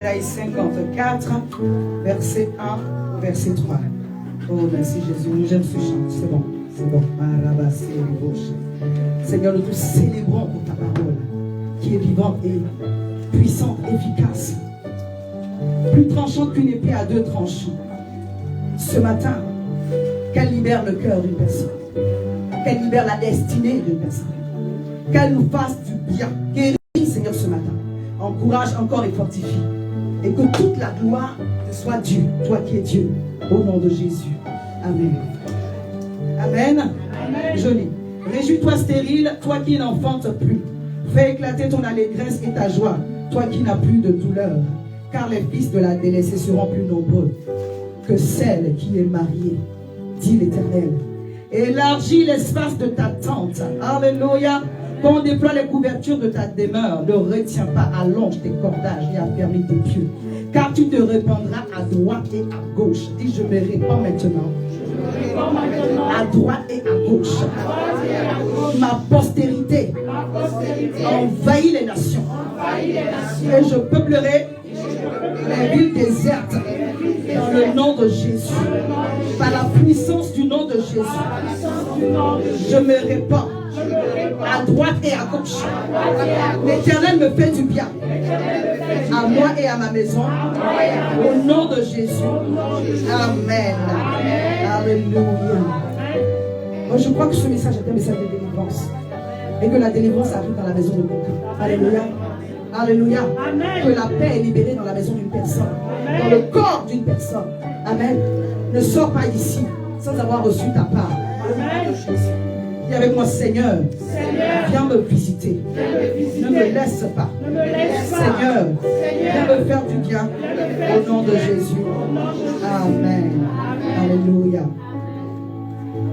Isaïe 54, verset 1 au verset 3. Oh, merci Jésus. J'aime ce chant. C'est bon. C'est bon. Seigneur, nous te célébrons pour ta parole qui est vivante et puissante, efficace. Plus tranchante qu'une épée à deux tranchants. Ce matin, qu'elle libère le cœur d'une personne. Qu'elle libère la destinée d'une personne. Qu'elle nous fasse du bien. Guéris, Seigneur, ce matin. Encourage encore et fortifie. Et que toute la gloire te soit due, toi qui es Dieu, au nom de Jésus. Amen. Amen. Amen. Joli. Réjouis-toi stérile, toi qui n'enfantes plus. Fais éclater ton allégresse et ta joie, toi qui n'as plus de douleur. Car les fils de la délaissée seront plus nombreux que celle qui est mariée, dit l'Éternel. Élargis l'espace de ta tente. Alléluia. Quand on déploie les couvertures de ta demeure, ne retiens pas, allonge tes cordages et affermis tes pieux. Car tu te répandras à droite et à gauche. Dis, je me répands maintenant. À droite et à gauche. Ma postérité envahit les nations. Et je peuplerai les villes désertes dans le nom de Jésus. Par la puissance du nom de Jésus. Je me répands à droite et à gauche. L'Éternel me fait du bien. À moi et à ma maison. Au nom de Jésus. Amen. Alléluia. Moi, je crois que ce message est un message de délivrance. Et que la délivrance arrive dans la maison de quelqu'un. Alléluia. Alléluia. Que la paix est libérée dans la maison d'une personne. Dans le corps d'une personne. Amen. Ne sors pas d'ici sans avoir reçu ta part. Au nom de Jésus. Dis avec moi, Seigneur, viens me visiter. Ne me laisse pas. Seigneur, viens me faire du bien. Au nom de Jésus. Amen. Alléluia.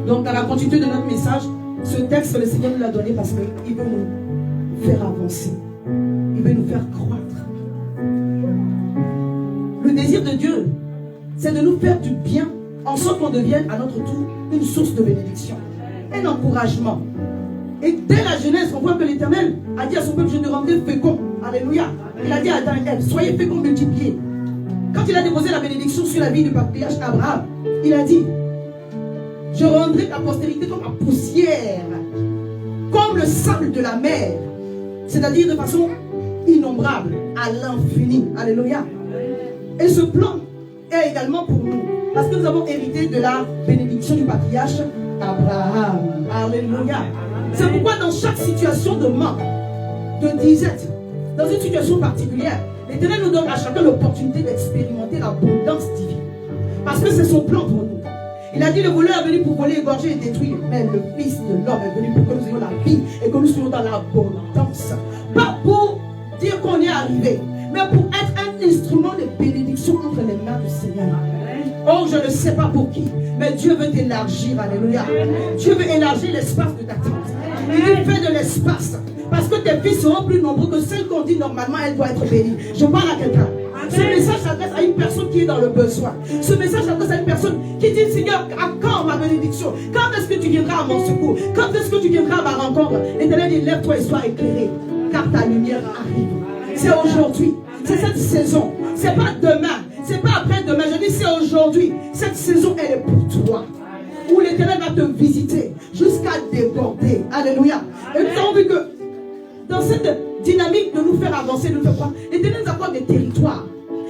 Donc, dans la continuité de notre message, ce texte, le Seigneur nous l'a donné parce qu'il veut nous faire avancer. Il veut nous faire croître. Le désir de Dieu, c'est de nous faire du bien en sorte qu'on devienne à notre tour une source de bénédiction. Un encouragement. Et dès la Genèse, on voit que l'Éternel a dit à son peuple, je te rendrai fécond. Alléluia. Il a dit à Adam et Ève, soyez féconds, multipliés. Quand il a déposé la bénédiction sur la vie du patriarche Abraham, il a dit, je rendrai ta postérité comme la poussière, comme le sable de la mer, c'est-à-dire de façon innombrable, à l'infini. Alléluia. Et ce plan est également pour nous, parce que nous avons hérité de la bénédiction du patriarche Abraham. Alléluia. C'est pourquoi dans chaque situation de manque, de disette, dans une situation particulière, l'Éternel nous donne à chacun l'opportunité d'expérimenter l'abondance divine. Parce que c'est son plan pour nous. Il a dit, le voleur est venu pour voler, égorger et détruire. Mais le Fils de l'homme est venu pour que nous ayons la vie et que nous soyons dans l'abondance. Pas pour dire qu'on est arrivé, mais pour être un instrument de bénédiction entre les mains du Seigneur. Oh, je ne sais pas pour qui, mais Dieu veut t'élargir. Alléluia. Dieu veut élargir l'espace de ta tente. Il fait de l'espace. Parce que tes filles seront plus nombreux que celles qu'on dit normalement, elle doit être bénie. Je parle à quelqu'un. Ce message s'adresse à une personne qui est dans le besoin. Ce message s'adresse à une personne qui dit, Seigneur, à quand ma bénédiction? Quand est-ce que tu viendras à mon secours? Quand est-ce que tu viendras à ma rencontre? L'Éternel dit, lève-toi et sois éclairé, car ta lumière arrive. C'est aujourd'hui. C'est cette saison. C'est pas demain. C'est pas après-demain. Je dis, c'est aujourd'hui. Cette saison, elle est pour toi. Où l'Éternel va te visiter jusqu'à déborder. Alléluia. Et nous avons vu que dans cette dynamique de nous faire avancer, de nous faire croire, l'Éternel nous accorde des territoires.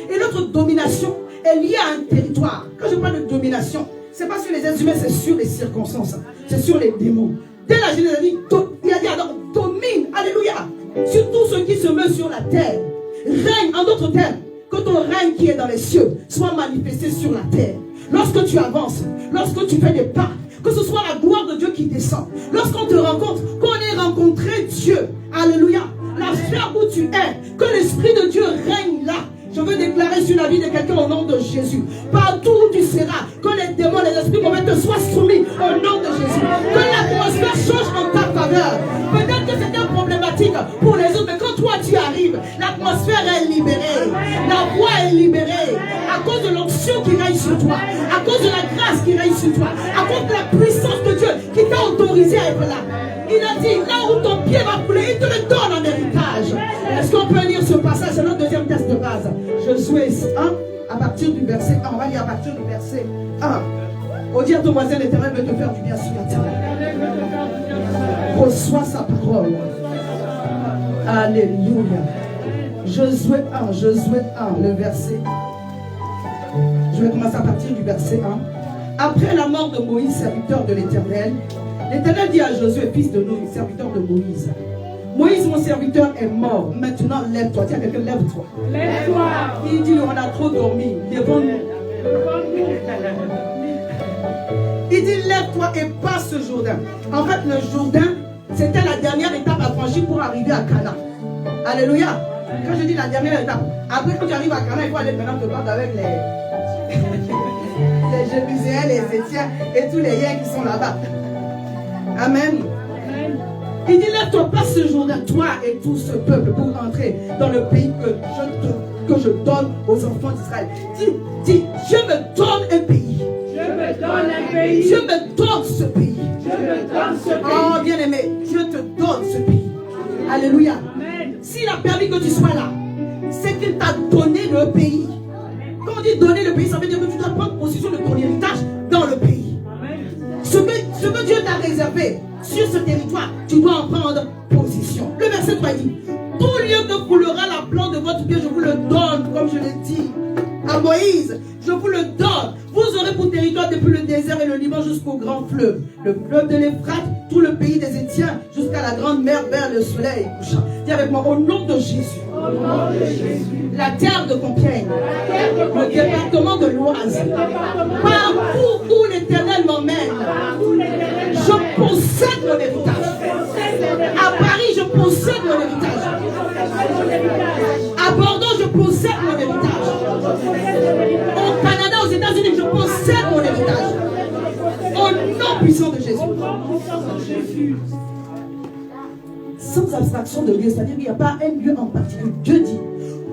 Et notre domination est liée à un territoire. Quand je parle de domination, ce n'est pas sur les êtres humains, c'est sur les circonstances. C'est sur les démons. Dès la Genèse, il a dit alors, domine, alléluia, sur tout ce qui se meut sur la terre. Règne, en d'autres termes, que ton règne qui est dans les cieux soit manifesté sur la terre. Lorsque tu avances, lorsque tu fais des pas, que ce soit la gloire de Dieu qui descend. Lorsqu'on te rencontre, qu'on ait rencontré Dieu, alléluia, la sphère où tu es, que l'Esprit de Dieu règne là. Je veux déclarer sur la vie de quelqu'un au nom de Jésus. Partout où tu seras, que les démons, les esprits mauvais te soient soumis au nom de Jésus. Que l'atmosphère change en ta faveur. Peut-être que c'est une problématique pour les autres, mais quand toi tu arrives, l'atmosphère est libérée. La voix est libérée. À cause de l'onction qui règne sur toi. À cause de la grâce qui règne sur toi. À cause de la puissance de Dieu qui t'a autorisé à être là. Il a dit, là où ton pied va couler, il te le donne en héritage. Est-ce qu'on peut lire ce passage? C'est notre deuxième texte de base. Josué 1, à partir du verset 1. On va lire à partir du verset 1. On dit à ton voisin, l'Éternel veut te faire du bien sur la terre. Reçois sa parole. Alléluia. Josué 1, le verset 1. Je vais commencer à partir du verset 1. Après la mort de Moïse, serviteur de l'Éternel, l'Éternel dit à Josué, fils de Nun, serviteur de Moïse, Moïse, mon serviteur, est mort. Maintenant, lève-toi. Tiens, quelqu'un, lève-toi. Lève-toi. Il dit, on a trop dormi. Lève-nous. Il dit, lève-toi et passe ce Jourdain. En fait, le Jourdain, c'était la dernière étape à franchir pour arriver à Cana. Alléluia. Quand je dis la dernière étape, après quand tu arrives à Cana, il faut aller maintenant te battre avec les Jébuséens, les Étiens et tous les Yens qui sont là-bas. Amen. Il dit, lève-toi, passe ce Jourdain, toi et tout ce peuple, pour entrer dans le pays que je donne aux enfants d'Israël. Dis, je me donne un pays. Je me donne un pays. Je me donne ce pays. Je me donne ce pays. Oh, bien-aimé, je te donne ce pays. Alléluia. Amen. S'il a permis que tu sois là, c'est qu'il t'a donné le pays. Quand on dit donner le pays, ça veut dire que tu dois prendre possession de ton héritage dans le pays. Amen. Ce que Dieu t'a réservé sur ce territoire, tu dois en prendre position. Le verset 3 dit, tout lieu que coulera la plante de votre pied, je vous le donne, comme je l'ai dit à Moïse, je vous le donne. Vous aurez pour territoire depuis le désert et le Liban jusqu'au grand fleuve, le fleuve de l'Euphrate, tout le pays des Étiens, jusqu'à la grande mer vers le soleil couchant. Dis avec moi, au nom de Jésus. Au nom de Jésus. La terre de Compiègne, le département de l'Oise, partout où l'Éternel m'emmène, je possède mon héritage. À Paris, je possède mon héritage. À Bordeaux, je possède mon héritage. Au Canada, aux États-Unis, je possède mon héritage. Au nom puissant de Jésus. Sans abstraction de lieu, c'est-à-dire qu'il n'y a pas un lieu en particulier. Dieu dit,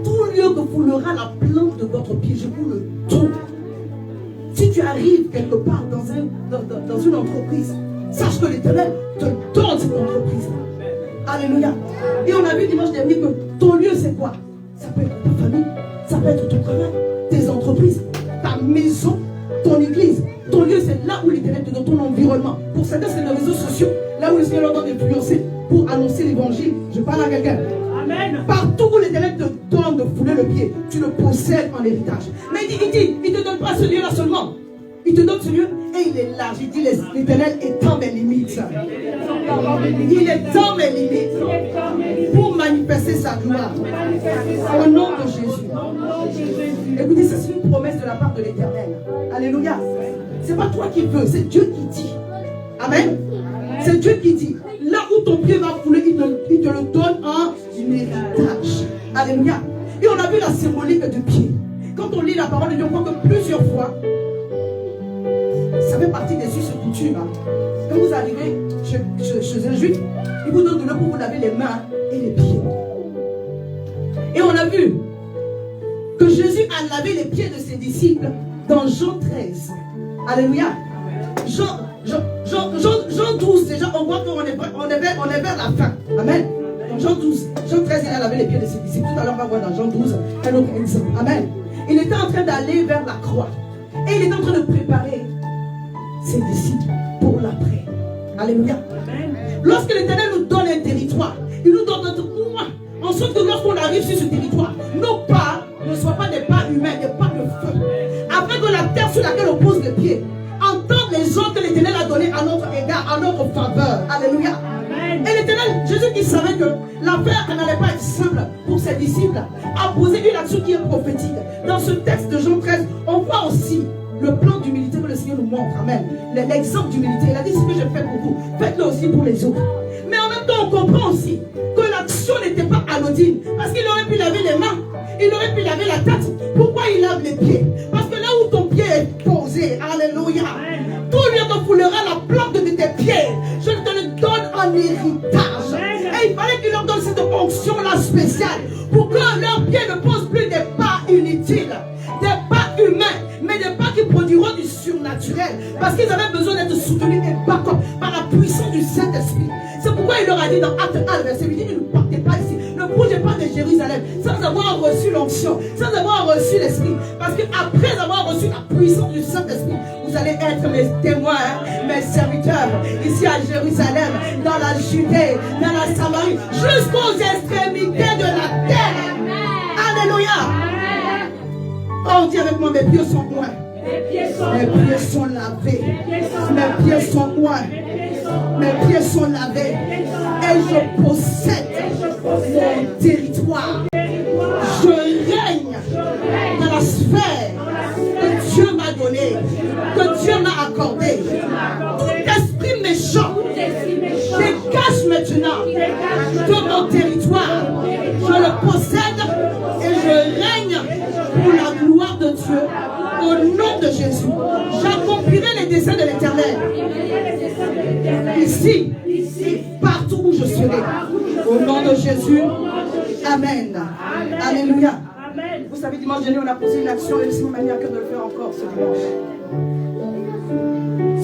tout lieu que foulera la plante de votre pied, je vous le donne. Si tu arrives quelque part dans une entreprise, sache que l'Éternel te donne cette entreprise. Alléluia. Et on a vu dimanche dernier que ton lieu c'est quoi? Ça peut être ta famille, ça peut être ton travail, tes entreprises, ta maison, ton église. Ton lieu c'est là où l'Éternel te donne, ton environnement. Pour certains c'est les réseaux sociaux, là où le Seigneur leur donne d'influencer pour annoncer l'évangile. Je parle à quelqu'un. Amen. Partout où l'Éternel te donne de fouler le pied, tu le possèdes en héritage. Mais il ne te donne pas ce lieu-là seulement. Il te donne ce lieu et il est large. Il dit l'Éternel étend mes limites. Il étend mes limites pour manifester sa gloire. Au nom de Jésus. Écoutez, c'est une promesse de la part de l'Éternel. Alléluia. C'est pas toi qui veux, c'est Dieu qui dit. Amen. C'est Dieu qui dit. Là où ton pied va fouler, il te le donne en héritage. Alléluia. Et on a vu la symbolique du pied. Quand on lit la parole de Dieu, on voit que plusieurs fois, ça fait partie des us et coutumes. Quand vous arrivez chez un juif, il vous donne de l'eau pour vous laver les mains et les pieds. Et on a vu que Jésus a lavé les pieds de ses disciples dans Jean 13. Alléluia. Jean 12, déjà, on voit qu'on est vers la fin. Amen. Donc Jean 12, Jean 13, il a lavé les pieds de ses disciples. Tout à l'heure, on va voir dans Jean 12 un autre exemple. Amen. Il était en train d'aller vers la croix. Et il était en train de préparer ses disciples pour l'après. Alléluia. Amen. Lorsque l'Éternel nous donne un territoire, il nous donne notre pouvoir. En sorte que lorsqu'on arrive sur ce territoire, nos pas ne soient pas des pas humains, des pas de feu. Afin que la terre sur laquelle on pose les pieds entende les ordres que l'Éternel a donnés à notre égard, à notre faveur. Alléluia. Amen. Et l'Éternel, Jésus qui savait que l'affaire n'allait pas être simple pour ses disciples, a posé une action qui est prophétique. Dans ce texte de Jean 13, on voit aussi le plan d'humilité que le Seigneur nous montre. Amen. L'exemple d'humilité. Il a dit, ce que je fais pour vous, faites-le aussi pour les autres. Mais en même temps, on comprend aussi que l'action n'était pas anodine. Parce qu'il aurait pu laver les mains, il aurait pu laver la tête. Pourquoi il lave les pieds? Parce que là où ton pied est posé, alléluia, tout lieu que foulera la plante de tes pieds, je te le donne en héritage. Et il fallait qu'il leur donne cette onction-là spéciale pour que leurs pieds ne posent plus des pas inutiles, des pas humains, mais des pas qui produiront du surnaturel. Parce qu'ils avaient besoin d'être soutenus et backup par la puissance du Saint-Esprit. C'est pourquoi il leur a dit dans Acte 1, verset 8, ne partez pas ici, ne bougez pas de Jérusalem sans avoir reçu l'onction, sans avoir reçu l'Esprit. Parce qu'après avoir reçu la puissance du Saint-Esprit, vous allez être mes témoins, mes serviteurs, ici à Jérusalem, dans la Judée, dans la Samarie, jusqu'aux extrémités de la terre. Alléluia. Oh, dis avec moi, mes pieds sont loin. Mes pieds sont lavés. Mes pieds sont loin. Mes pieds sont lavés. Et je possède mon territoire. Je règne dans la sphère que Dieu m'a donnée, que Dieu m'a accordée. Tout esprit méchant dégage maintenant de mon territoire. Je le possède et je règne pour la gloire de Dieu. Au nom de Jésus, j'accomplirai les desseins de l'Éternel. Ici, partout où je serai. Au nom de Jésus. Amen. Alléluia. Vous savez, dimanche dernier, on a posé une action et c'est ma manière que de le faire encore ce dimanche.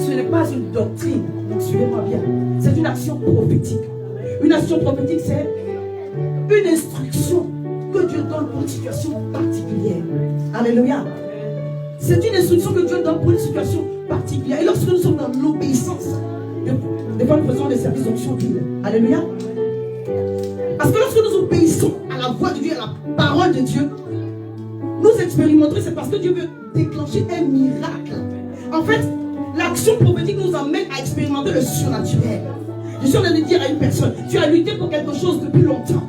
Ce n'est pas une doctrine, donc suivez-moi bien. C'est une action prophétique. Une action prophétique, c'est une instruction que Dieu donne pour une situation particulière. Alléluia. C'est une instruction que Dieu donne pour une situation particulière. Et lorsque nous sommes dans l'obéissance, des fois nous faisons des services d'onction d'huile. Alléluia. Parce que lorsque nous obéissons à la voix de Dieu, à la parole de Dieu, nous expérimentons, c'est parce que Dieu veut déclencher un miracle. En fait, l'action prophétique nous emmène à expérimenter le surnaturel. Je suis en train de dire à une personne, tu as lutté pour quelque chose depuis longtemps.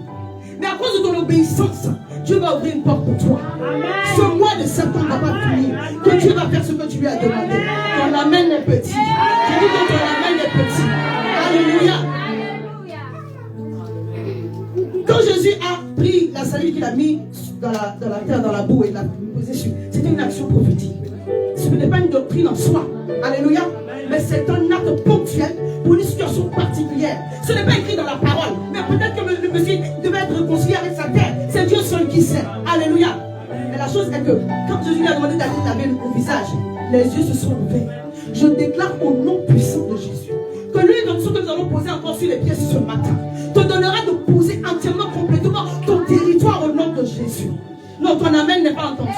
Mais à cause de ton obéissance, Dieu va ouvrir une porte pour toi. Amen. Ce mois de septembre va pas finir. Que Dieu va faire ce que tu lui as demandé. Ton amen est petit. Je dis que ton amen est petit. Alléluia. Quand Jésus a pris la salive qu'il a mis dans la terre, dans la boue et l'a posé dessus, c'était une action prophétique. Ce n'est pas une doctrine en soi. Alléluia. Mais c'est un acte ponctuel pour une situation particulière. Ce n'est pas écrit dans la parole. Mais peut-être que le monsieur devait être réconcilié avec sa terre. C'est Dieu seul qui sait. Alléluia. Mais la chose est que quand Jésus lui a demandé d'aller laver le visage, les yeux se sont ouverts. Je déclare au nom puissant de Jésus que l'huile d'onction que nous allons poser encore sur les pieds ce matin te donnera de poser entièrement, complètement ton territoire au nom de Jésus. Non, ton amen n'est pas entendu.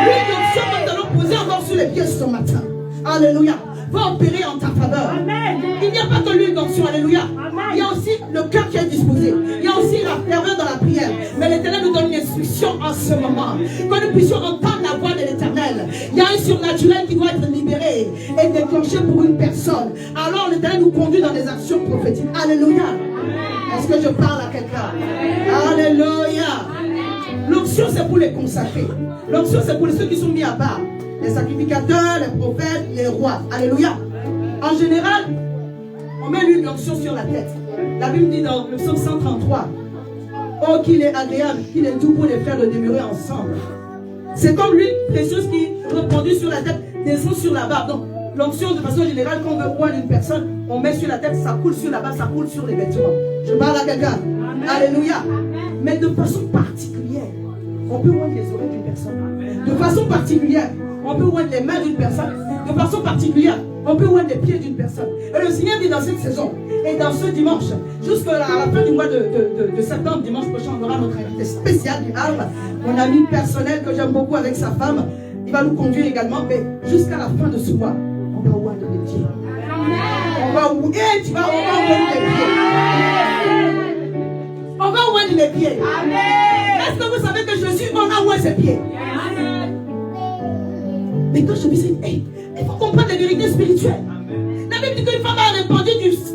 L'huile d'onction que nous allons poser encore sur les pieds ce matin, alléluia, va opérer en ta faveur. Amen. Il n'y a pas que l'huile d'onction, alléluia. Amen. Il y a aussi le cœur qui est disposé. Il y a aussi la ferveur dans la prière. Mais l'Éternel nous donne une instruction en ce moment. Que nous puissions entendre la voix de l'Éternel. Il y a un surnaturel qui doit être libéré et déclenché pour une personne. Alors l'Éternel nous conduit dans des actions prophétiques. Alléluia. Est-ce que je parle à quelqu'un? Alléluia. L'onction c'est pour les consacrés. L'onction c'est pour ceux qui sont mis à part. Les sacrificateurs, les prophètes, les rois. Alléluia. En général, on met l'huile d'onction sur la tête. La Bible dit dans le psaume 133, oh qu'il est agréable, qu'il est doux pour les frères de demeurer ensemble. C'est comme l'huile précieuse qui répandue sur la tête, descend sur la barbe. Donc l'onction de façon générale, quand on veut oindre une personne, on met sur la tête, ça coule sur la barbe, ça coule sur les vêtements. Je parle à quelqu'un. Alléluia. Mais de façon particulière, on peut oindre les oreilles d'une personne. De façon particulière, on peut oindre les mains d'une personne. De façon particulière, on peut oindre les pieds d'une personne. Et le Seigneur dit dans cette saison, et dans ce dimanche, jusqu'à la fin du mois de septembre, dimanche prochain, on aura notre invité spécial du Havre, mon ami personnel que j'aime beaucoup avec sa femme. Il va nous conduire également, mais jusqu'à la fin de ce mois, on va oindre les pieds. On va oindre les pieds. On va oindre les pieds. Est-ce que vous savez que Jésus, on a oint ses pieds? Mais quand je me dis, hey, il faut comprendre les vérités spirituelles. La Bible dit qu'une femme a répandu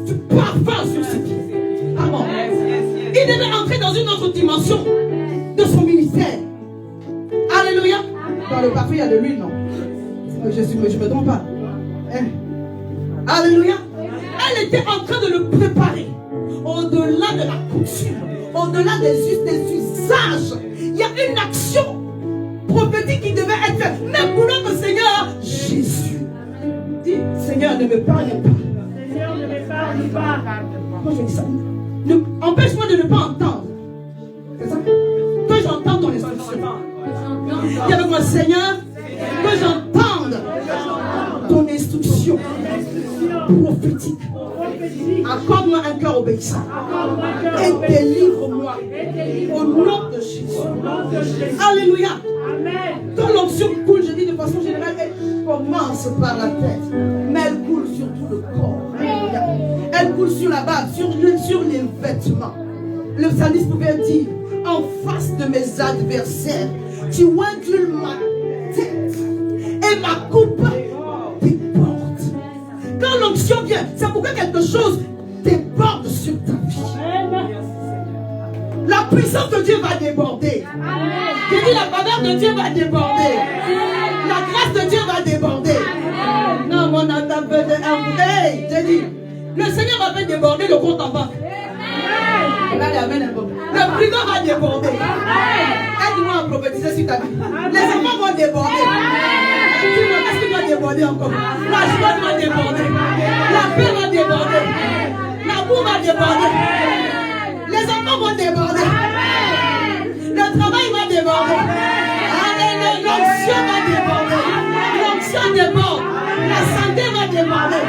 du parfum sur ses pieds. Ah bon? Il devait entrer dans une autre dimension de son ministère. Alléluia. Dans le parfum, il y a de l'huile, non? Je ne me trompe pas. Hein? Alléluia. Elle était en train de le préparer. Au-delà de la coutume, au-delà des usages, il y a une action prophétique qui devait être faite. Même pour notre Seigneur Jésus. Dis, Seigneur, ne m'épargne pas. Seigneur, ne m'épargne pas. Moi, je dis ça. Empêche-moi de ne pas entendre. C'est ça? Que j'entends ton instruction. Dis avec moi, Seigneur, que j'entende ton instruction prophétique. Accorde-moi un cœur obéissant. Et délivre-moi. Au nom de Jésus. Alléluia. Quand l'onction coule, je dis de façon générale, elle commence par la tête. Mais elle coule sur tout le corps. Alléluia. Elle coule sur la barbe, sur les vêtements. Le psalmiste pouvait dire, en face de mes adversaires, tu ondules ma tête et ma coupe déborde. Quand l'onction vient, c'est pourquoi quelque chose déborde sur ta vie. La puissance de Dieu va déborder. J'ai dit la faveur de Dieu va déborder. La grâce de Dieu va déborder. Non, mon attaque de hey, j'ai dit, le Seigneur va faire déborder le compte en banque. Le frigo va déborder. Aide-moi à prophétiser sur ta vie. Les enfants vont déborder. Qu'est-ce qui va déborder encore? La joie va déborder. La paix va déborder. L'amour va déborder. Les enfants vont déborder. Le travail va déborder. L'onction va déborder. L'onction déborde. La santé va déborder.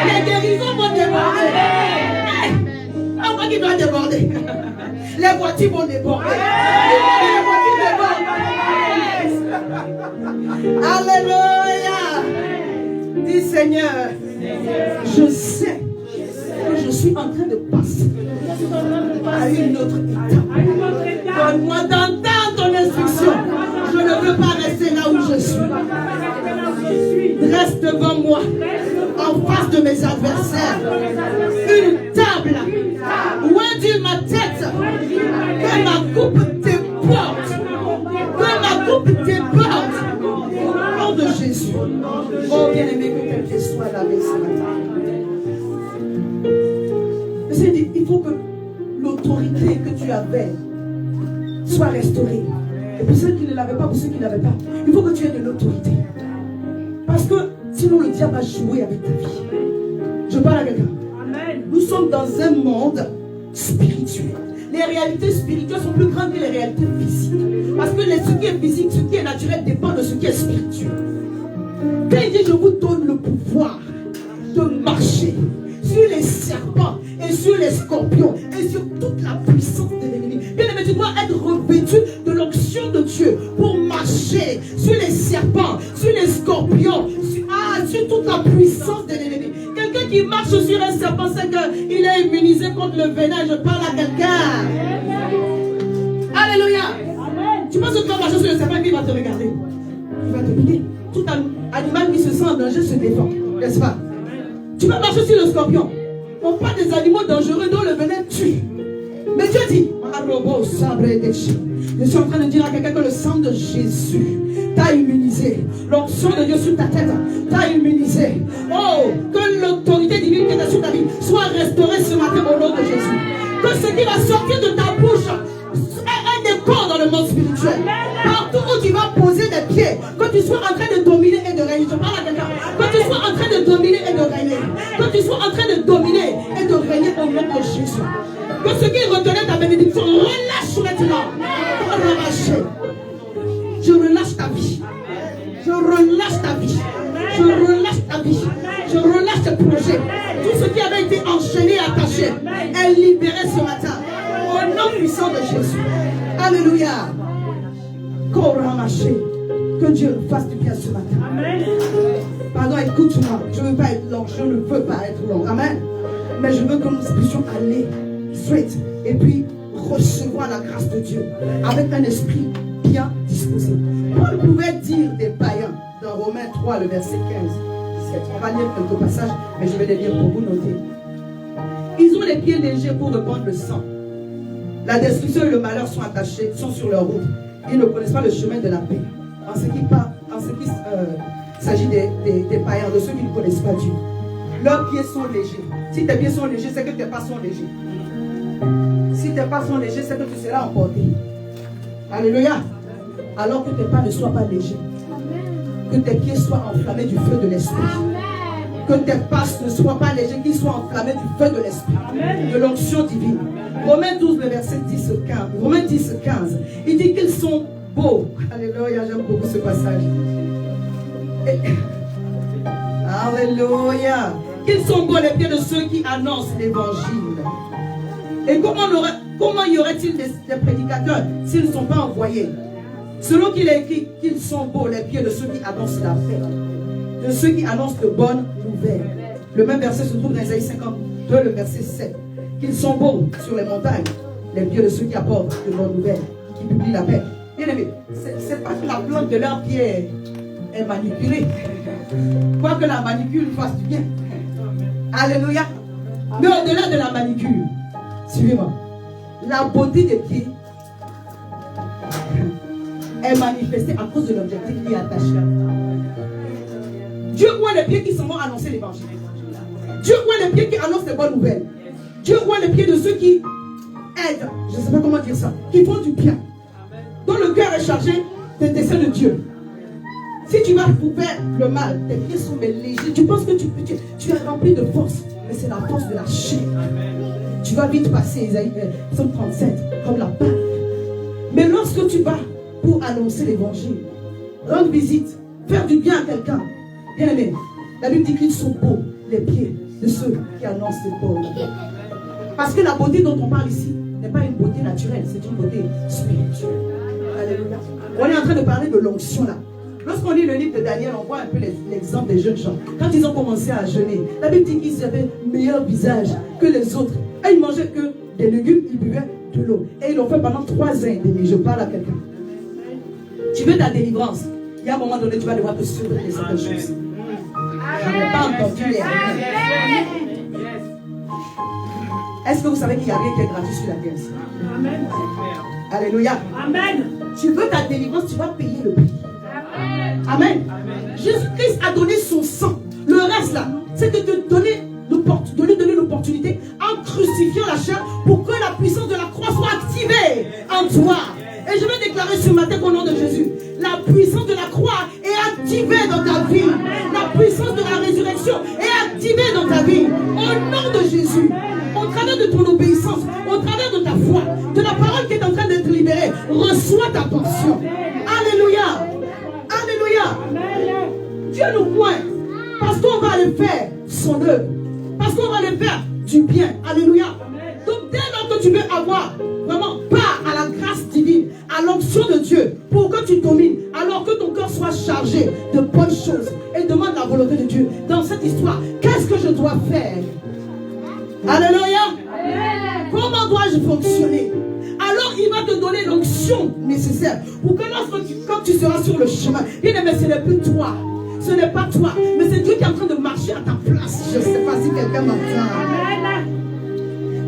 Les guérisons vont déborder. Qui doit déborder. Les voitures vont déborder. Les voitures débordent. Alléluia. Dis Seigneur, je sais que je suis en train de passer à une autre étape. Donne-moi d'entendre ton instruction. Je ne veux pas rester là où je suis. Reste devant moi, en face de mes adversaires. Une table. Oindis ma tête, que ma coupe déborde, que ma coupe déborde, au nom de Jésus. Oh bien-aimé, que tel que soit lavé ce matin. Il faut que l'autorité que tu avais soit restaurée. Et pour ceux qui ne l'avaient pas, pour ceux qui ne l'avaient pas, il faut que tu aies de l'autorité. Parce que sinon le diable va jouer avec ta vie. Je parle à quelqu'un. Nous sommes dans un monde spirituel. Les réalités spirituelles sont plus grandes que les réalités physiques. Parce que ce qui est physique, ce qui est naturel dépend de ce qui est spirituel. Quand il dit je vous donne le pouvoir de marcher sur les serpents et sur les scorpions et sur toute la puissance de l'ennemi. Bien aimé, tu dois être revêtu de l'onction de Dieu pour marcher sur les serpents, sur les scorpions, sur toute la puissance de l'ennemi. Quelqu'un qui marche sur un serpent, c'est qu'il est immunisé contre le venin. Je parle à quelqu'un. Alléluia. Tu penses que tu vas marcher sur le serpent, il va te regarder. Il va te piquer. Tout animal qui se sent en danger se défend. N'est-ce pas? Tu vas marcher sur le scorpion. On parle des animaux dangereux dont le venin tue. Mais Dieu dit, je suis en train de dire à quelqu'un que le sang de Jésus t'a immunisé. L'onction de Dieu sur ta tête t'a immunisé. Oh, que l'autorité divine qui est sur ta vie soit restaurée ce matin au nom de Jésus. Que ce qui va sortir de ta bouche est un décor dans le monde spirituel. Partout où tu vas poser des pieds, que tu sois en train de dominer et de régner. Je parle à quelqu'un. Que tu sois en train de dominer et de régner. Que tu sois en train de dominer et de régner au nom de Jésus. Que ce qui retenait ta bénédiction, relâche maintenant. Je relâche ta vie. Je relâche ta vie. Je relâche ta vie. Je relâche tes projets. Tout ce qui avait été enchaîné et attaché est libéré ce matin. Au nom puissant de Jésus. Alléluia. Que Dieu fasse du bien ce matin. Pardon, écoute-moi. Je ne veux pas être long. Je ne veux pas être long. Amen. Mais je veux que nous puissions aller straight et puis recevoir la grâce de Dieu avec un esprit bien disposé. Paul pouvait dire des païens dans Romains 3, le verset 15-17. On va lire quelques passages, mais je vais les lire pour vous noter. Ils ont les pieds légers pour répandre le sang. La destruction et le malheur sont attachés, sont sur leur route. Ils ne connaissent pas le chemin de la paix. En ce qui s'agit des païens, de ceux qui ne connaissent pas Dieu. Leurs pieds sont légers. Si tes pieds sont légers, c'est que tes pas sont légers. Si tes pas sont légers, c'est que tu seras emporté. Alléluia. Alors que tes pas ne soient pas légers. Que tes pieds soient enflammés du feu de l'esprit. Que tes pas ne soient pas légers, qu'ils soient enflammés du feu de l'esprit. De l'onction divine. Romains 12, le verset 10-15. Romains 10-15. Il dit qu'ils sont beaux. Alléluia, j'aime beaucoup ce passage. Alléluia. Qu'ils sont beaux les pieds de ceux qui annoncent l'évangile. Et comment y aurait-il des prédicateurs s'ils ne sont pas envoyés? Selon qu'il est écrit qu'ils sont beaux les pieds de ceux qui annoncent la paix, de ceux qui annoncent de bonnes nouvelles. Le même verset se trouve dans Isaïe 52, le verset 7. Qu'ils sont beaux sur les montagnes, les pieds de ceux qui apportent de bonnes nouvelles, qui publient la paix. Bien aimé, c'est pas que la plante de leurs pieds est manipulée. Quoi que la manicure fasse du bien. Alléluia. Mais au-delà de la manicure, suivez-moi, la beauté des pieds est manifestée à cause de l'objectif qui est attaché. Dieu voit les pieds qui s'en vont annoncer l'évangile. Dieu voit les pieds qui annoncent les bonnes nouvelles. Dieu voit les pieds de ceux qui aident, je ne sais pas comment dire ça, qui font du bien, dont le cœur est chargé des desseins de Dieu. Si tu vas pour faire le mal, tes pieds sont légers, tu penses que tu es rempli de force, mais c'est la force de la chair. Tu vas vite passer, Isaïe 37, comme la balle. Mais lorsque tu vas pour annoncer l'évangile, rendre visite, faire du bien à quelqu'un, bien aimé, la Bible dit qu'ils sont beaux, les pieds de ceux qui annoncent les bonnes. Parce que la beauté dont on parle ici n'est pas une beauté naturelle, c'est une beauté spirituelle. Alléluia. On est en train de parler de l'onction là. Lorsqu'on lit le livre de Daniel, on voit un peu l'exemple des jeunes gens. Quand ils ont commencé à jeûner, la Bible dit qu'ils avaient meilleur visage que les autres. Et ils mangeaient que des légumes, ils buvaient de l'eau. Et ils l'ont fait pendant 3 ans et demi. Je parle à quelqu'un. Tu veux ta délivrance. Il y a un moment donné, tu vas devoir te surveiller certaines choses. Je n'ai pas entendu les règles. Est-ce que vous savez qu'il n'y a rien qui est gratuit sur la terre? Amen. Alléluia. Amen. Tu veux ta délivrance, tu vas payer le prix. Amen. Jésus-Christ a donné son sang. Le reste là, c'est de te donner l'opportunité en crucifiant la chair pour que la puissance de la croix soit activée en toi. Et je vais déclarer ce matin au nom de Jésus, la puissance de la croix est activée dans ta vie. La puissance de la résurrection est activée dans ta vie. Au nom de Jésus, au travers de ton obéissance, au travers de ta foi, de la parole qui est en train d'être libérée, reçois ta portion. Alléluia. Alléluia. Dieu nous pointe parce qu'on va le faire son œuvre. Parce qu'on va le faire du bien. Alléluia. Donc dès lors que tu veux avoir vraiment part à la grâce divine, à l'onction de Dieu, pour que tu domines, alors que ton cœur soit chargé de bonnes choses et demande la volonté de Dieu. Dans cette histoire, qu'est-ce que je dois faire? Alléluia. Comment dois-je fonctionner? Alors il va te donner l'onction nécessaire pour que quand tu seras sur le chemin, bien aimé, ce n'est plus toi. Ce n'est pas toi, mais c'est Dieu qui est en train de marcher à ta place. Je ne sais pas si quelqu'un m'entend.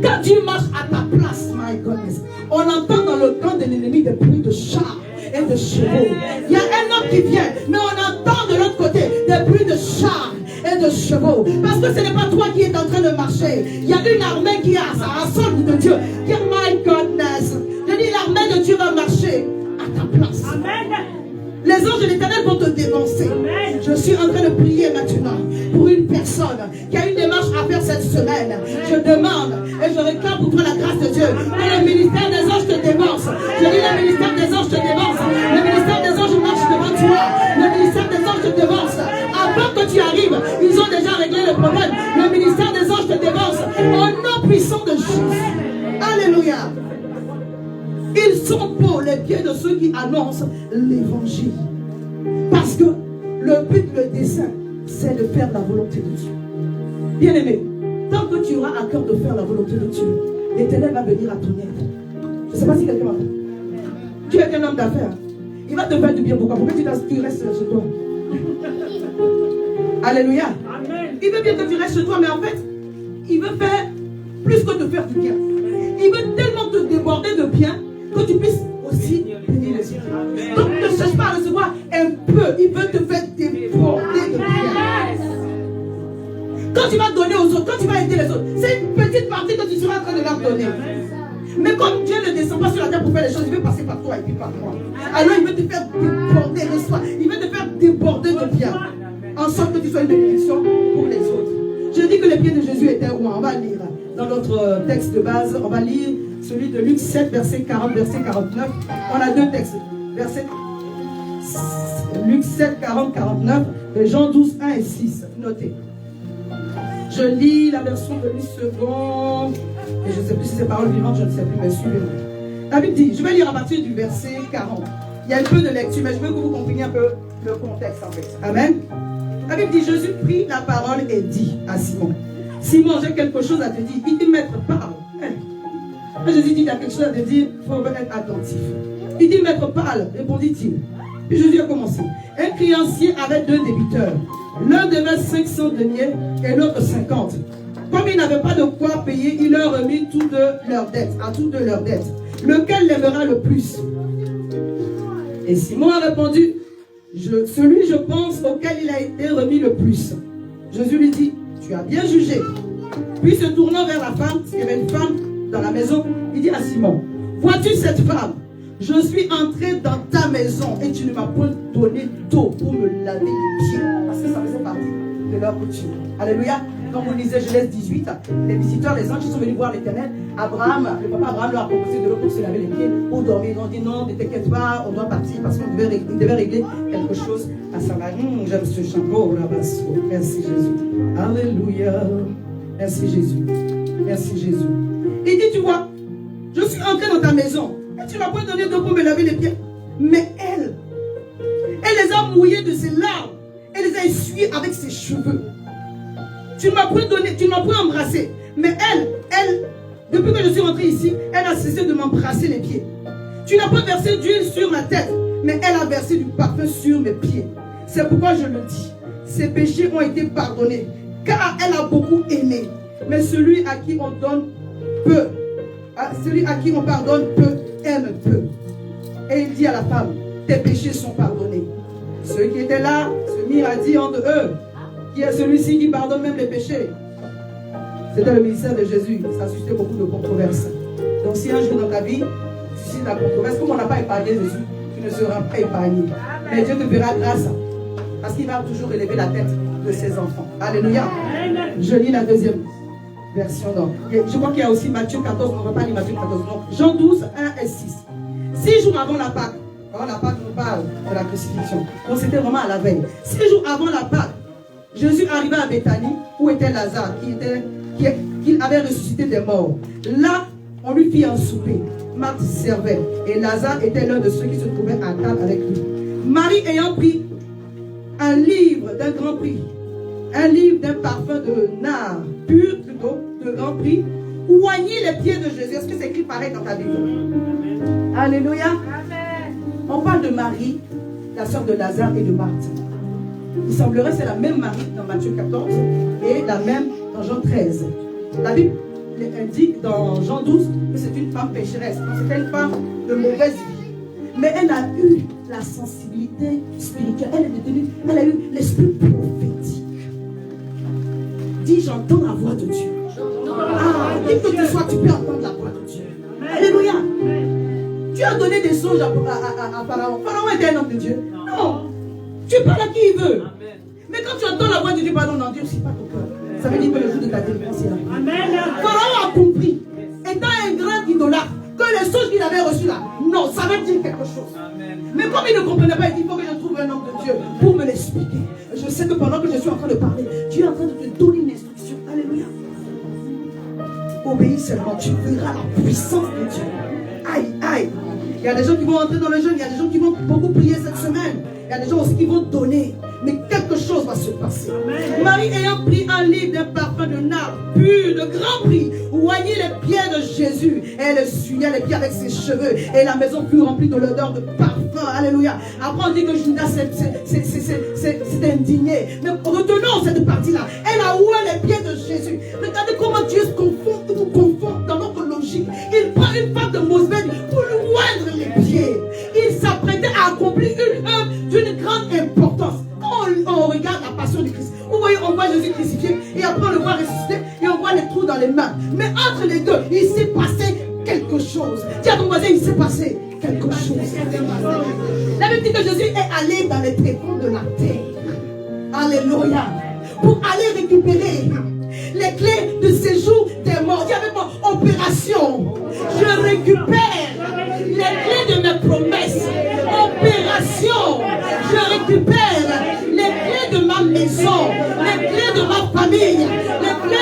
Quand Dieu marche à ta place, my goodness, on entend dans le camp de l'ennemi des bruits de chars et de chevaux. Il y a un homme qui vient, mais on entend de l'autre côté des bruits de chars et de chevaux. Parce que ce n'est pas toi qui es en train de marcher. Il y a une armée qui a ça, un solde de Dieu. My goodness. Je dis l'armée de Dieu va marcher à ta place. Amen. Les anges de l'Éternel vont te dénoncer. Amen. Je suis en train de prier maintenant pour une personne qui a une démarche à faire cette semaine. Amen. Je demande et je réclame pour toi la grâce de Dieu. Que le ministère des anges te dénonce. Je dis le ministère des anges te dénonce. Le ministère des anges marche devant toi. Le ministère des anges te dénonce. Avant que tu arrives, ils ont déjà réglé le problème. Le ministère des anges te dénonce. Au nom puissant de Jésus. Alléluia. Ils sont beaux les pieds de ceux qui annoncent l'évangile. Parce que le but, le dessein, c'est de faire la volonté de Dieu. Bien aimé, tant que tu auras à cœur de faire la volonté de Dieu, l'Éternel va venir à ton aide. Je ne sais pas si quelqu'un m'entend. Tu es un homme d'affaires. Il va te faire du bien. Pourquoi? Pourquoi tu restes chez toi? Alléluia. Amen. Il veut bien que tu restes chez toi, mais en fait, il veut faire plus que de faire du bien. Il veut tellement te déborder de bien que tu puisses aussi bénir les autres. Donc ne cherche pas à recevoir un peu. Il veut te faire déborder de bien. Quand tu vas donner aux autres, quand tu vas aider les autres, c'est une petite partie que tu seras en train de leur donner. Mais comme Dieu ne descend pas sur la terre pour faire les choses, il veut passer par toi et puis par moi. Alors il veut te faire déborder de soi. Il veut te faire déborder de bien. En sorte que tu sois une bénédiction pour les autres. Je dis que les pieds de Jésus étaient rois. On va lire dans notre texte de base, on va lire celui de Luc 7, verset 40, verset 49. On a 2 textes. Luc 7, 40, 49 et Jean 12, 1 et 6. Notez. Je lis la version de l'U-Second. Et je ne sais plus si c'est paroles vivantes, je ne sais plus, mais suivez-moi. La Bible dit, je vais lire à partir du verset 40. Il y a un peu de lecture, mais je veux que vous compreniez un peu le contexte en fait. Amen. La Bible dit, Jésus prit la parole et dit à Simon, Simon, j'ai quelque chose à te dire. Il dit, maître, parle. Jésus dit, il y a quelque chose à te dire, il faut être attentif. Il dit, maître, parle, répondit-il. Puis Jésus a commencé. Un créancier avait 2 débiteurs. L'un devait 500 deniers et l'autre 50. Comme il n'avait pas de quoi payer, il leur remit toutes leurs dettes, à toutes leurs dettes. Lequel l'aimera le plus? Et Simon a répondu, celui, je pense, auquel il a été remis le plus. Jésus lui dit, tu as bien jugé. Puis se tournant vers la femme, il y avait une femme dans la maison, il dit à Simon, vois-tu cette femme? Je suis entré dans ta maison et tu ne m'as point donné d'eau pour me laver les pieds. Parce que ça faisait partie de leur coutume. Alléluia. Quand vous lisez Genèse 18, les visiteurs, les anges qui sont venus voir l'Éternel, Abraham, le papa Abraham leur a proposé de l'eau pour se laver les pieds, pour dormir. Ils ont dit non, ne t'inquiète pas, on doit partir parce qu'on devait régler quelque chose à Samarie. J'aime ce chant. Oh, là-bas. Merci Jésus. Alléluia. Merci Jésus. Merci Jésus. Il dit, tu vois, je suis entré dans ta maison et tu m'as pas donné d'eau pour me laver les pieds. Mais elle les a mouillés de ses larmes. Elle les a essuyés avec ses cheveux. Tu ne m'as pas donné, tu ne m'as pas embrassé. Mais elle, depuis que je suis rentré ici, elle a cessé de m'embrasser les pieds. Tu n'as pas versé d'huile sur ma tête, mais elle a versé du parfum sur mes pieds. C'est pourquoi je le dis. Ses péchés ont été pardonnés, car elle a beaucoup aimé. Mais celui à qui on donne peu, celui à qui on pardonne peu, aime peu. Et il dit à la femme, tes péchés sont pardonnés. Ceux qui étaient là se mirent à dire entre eux, qui est celui-ci qui pardonne même les péchés? C'était le ministère de Jésus. Ça a suscité beaucoup de controverses. Donc si un jour dans ta vie, tu suscites la controverse, comme on n'a pas épargné Jésus, tu ne seras pas épargné. Mais Dieu te fera grâce. Parce qu'il va toujours élever la tête de ses enfants. Alléluia. Je lis la deuxième version. Donc. Je crois qu'il y a aussi Matthieu 14. On ne va pas lire Matthieu 14. Donc, Jean 12, 1 et 6. 6 jours avant la Pâque. Avant la Pâque, on parle de la crucifixion. Donc c'était vraiment à la veille. 6 jours avant la Pâque, Jésus arriva à Béthanie, où était Lazare, qui avait ressuscité des morts. Là, on lui fit un souper. Marthe servait, et Lazare était l'un de ceux qui se trouvaient à table avec lui. Marie ayant pris un livre d'un grand prix, un livre d'un parfum de nard, pur plutôt, de grand prix, oignit les pieds de Jésus. Est-ce que c'est écrit pareil dans ta Bible? Alléluia. On parle de Marie, la sœur de Lazare et de Marthe. Il semblerait que c'est la même Marie dans Matthieu 14 et la même dans Jean 13. La Bible indique dans Jean 12 que c'est une femme pécheresse. Donc c'était une femme de mauvaise vie. Mais elle a eu la sensibilité spirituelle. Elle a eu l'esprit prophétique. Dis, j'entends la voix de Dieu. Dis que tu sois, tu peux entendre la voix de Dieu. Alléluia. Tu as donné des songes à Pharaon. Pharaon était un homme de Dieu. Non. Tu parles à qui il veut. Amen. Mais quand tu entends la voix de Dieu, pardon, n'endurcis pas ton cœur. Ça veut dire que le jour de ta délivrance est là. Amen. Pharaon a compris, étant un grand idolâtre, que les songes qu'il avait reçus là, non, ça veut dire quelque chose. Amen. Mais comme il ne comprenait pas, il dit, il faut que je trouve un homme de Dieu pour me l'expliquer. Je sais que pendant que je suis en train de parler, Dieu est en train de te donner une instruction. Alléluia. Obéis seulement, tu verras la puissance de Dieu. Aïe, aïe. Il y a des gens qui vont entrer dans le jeûne, il y a des gens qui vont beaucoup prier cette semaine. Il y a des gens aussi qui vont donner. Mais quelque chose va se passer. Amen. Marie ayant pris un livre d'un parfum de nard pur, de grand prix, oignit les pieds de Jésus. Elle essuyait les pieds avec ses cheveux. Et la maison fut remplie de l'odeur de parfum. Alléluia. Après on dit que Judas s'est indigné. Mais retenons cette partie-là. Elle a oué les pieds de Jésus. Regardez comment Dieu nous confond dans notre logique. Il prend une femme de mauvaise pour lui oindre les pieds. Il s'apprêtait à accomplir une œuvre d'une grande importance. Quand on regarde la passion du Christ, vous voyez, on voit Jésus crucifié et après on le voit ressusciter et on voit les trous dans les mains. Mais entre les deux, il s'est passé quelque chose. Dis à ton voisin, il s'est passé quelque chose. La Bible dit que Jésus est allé dans les tréfonds de la terre. Alléluia. Pour aller récupérer les clés de séjour des morts. Dis avec moi, opération. Je récupère les clés de mes promesses. Opération. Je récupère les clés de ma maison, les clés de ma famille, les clés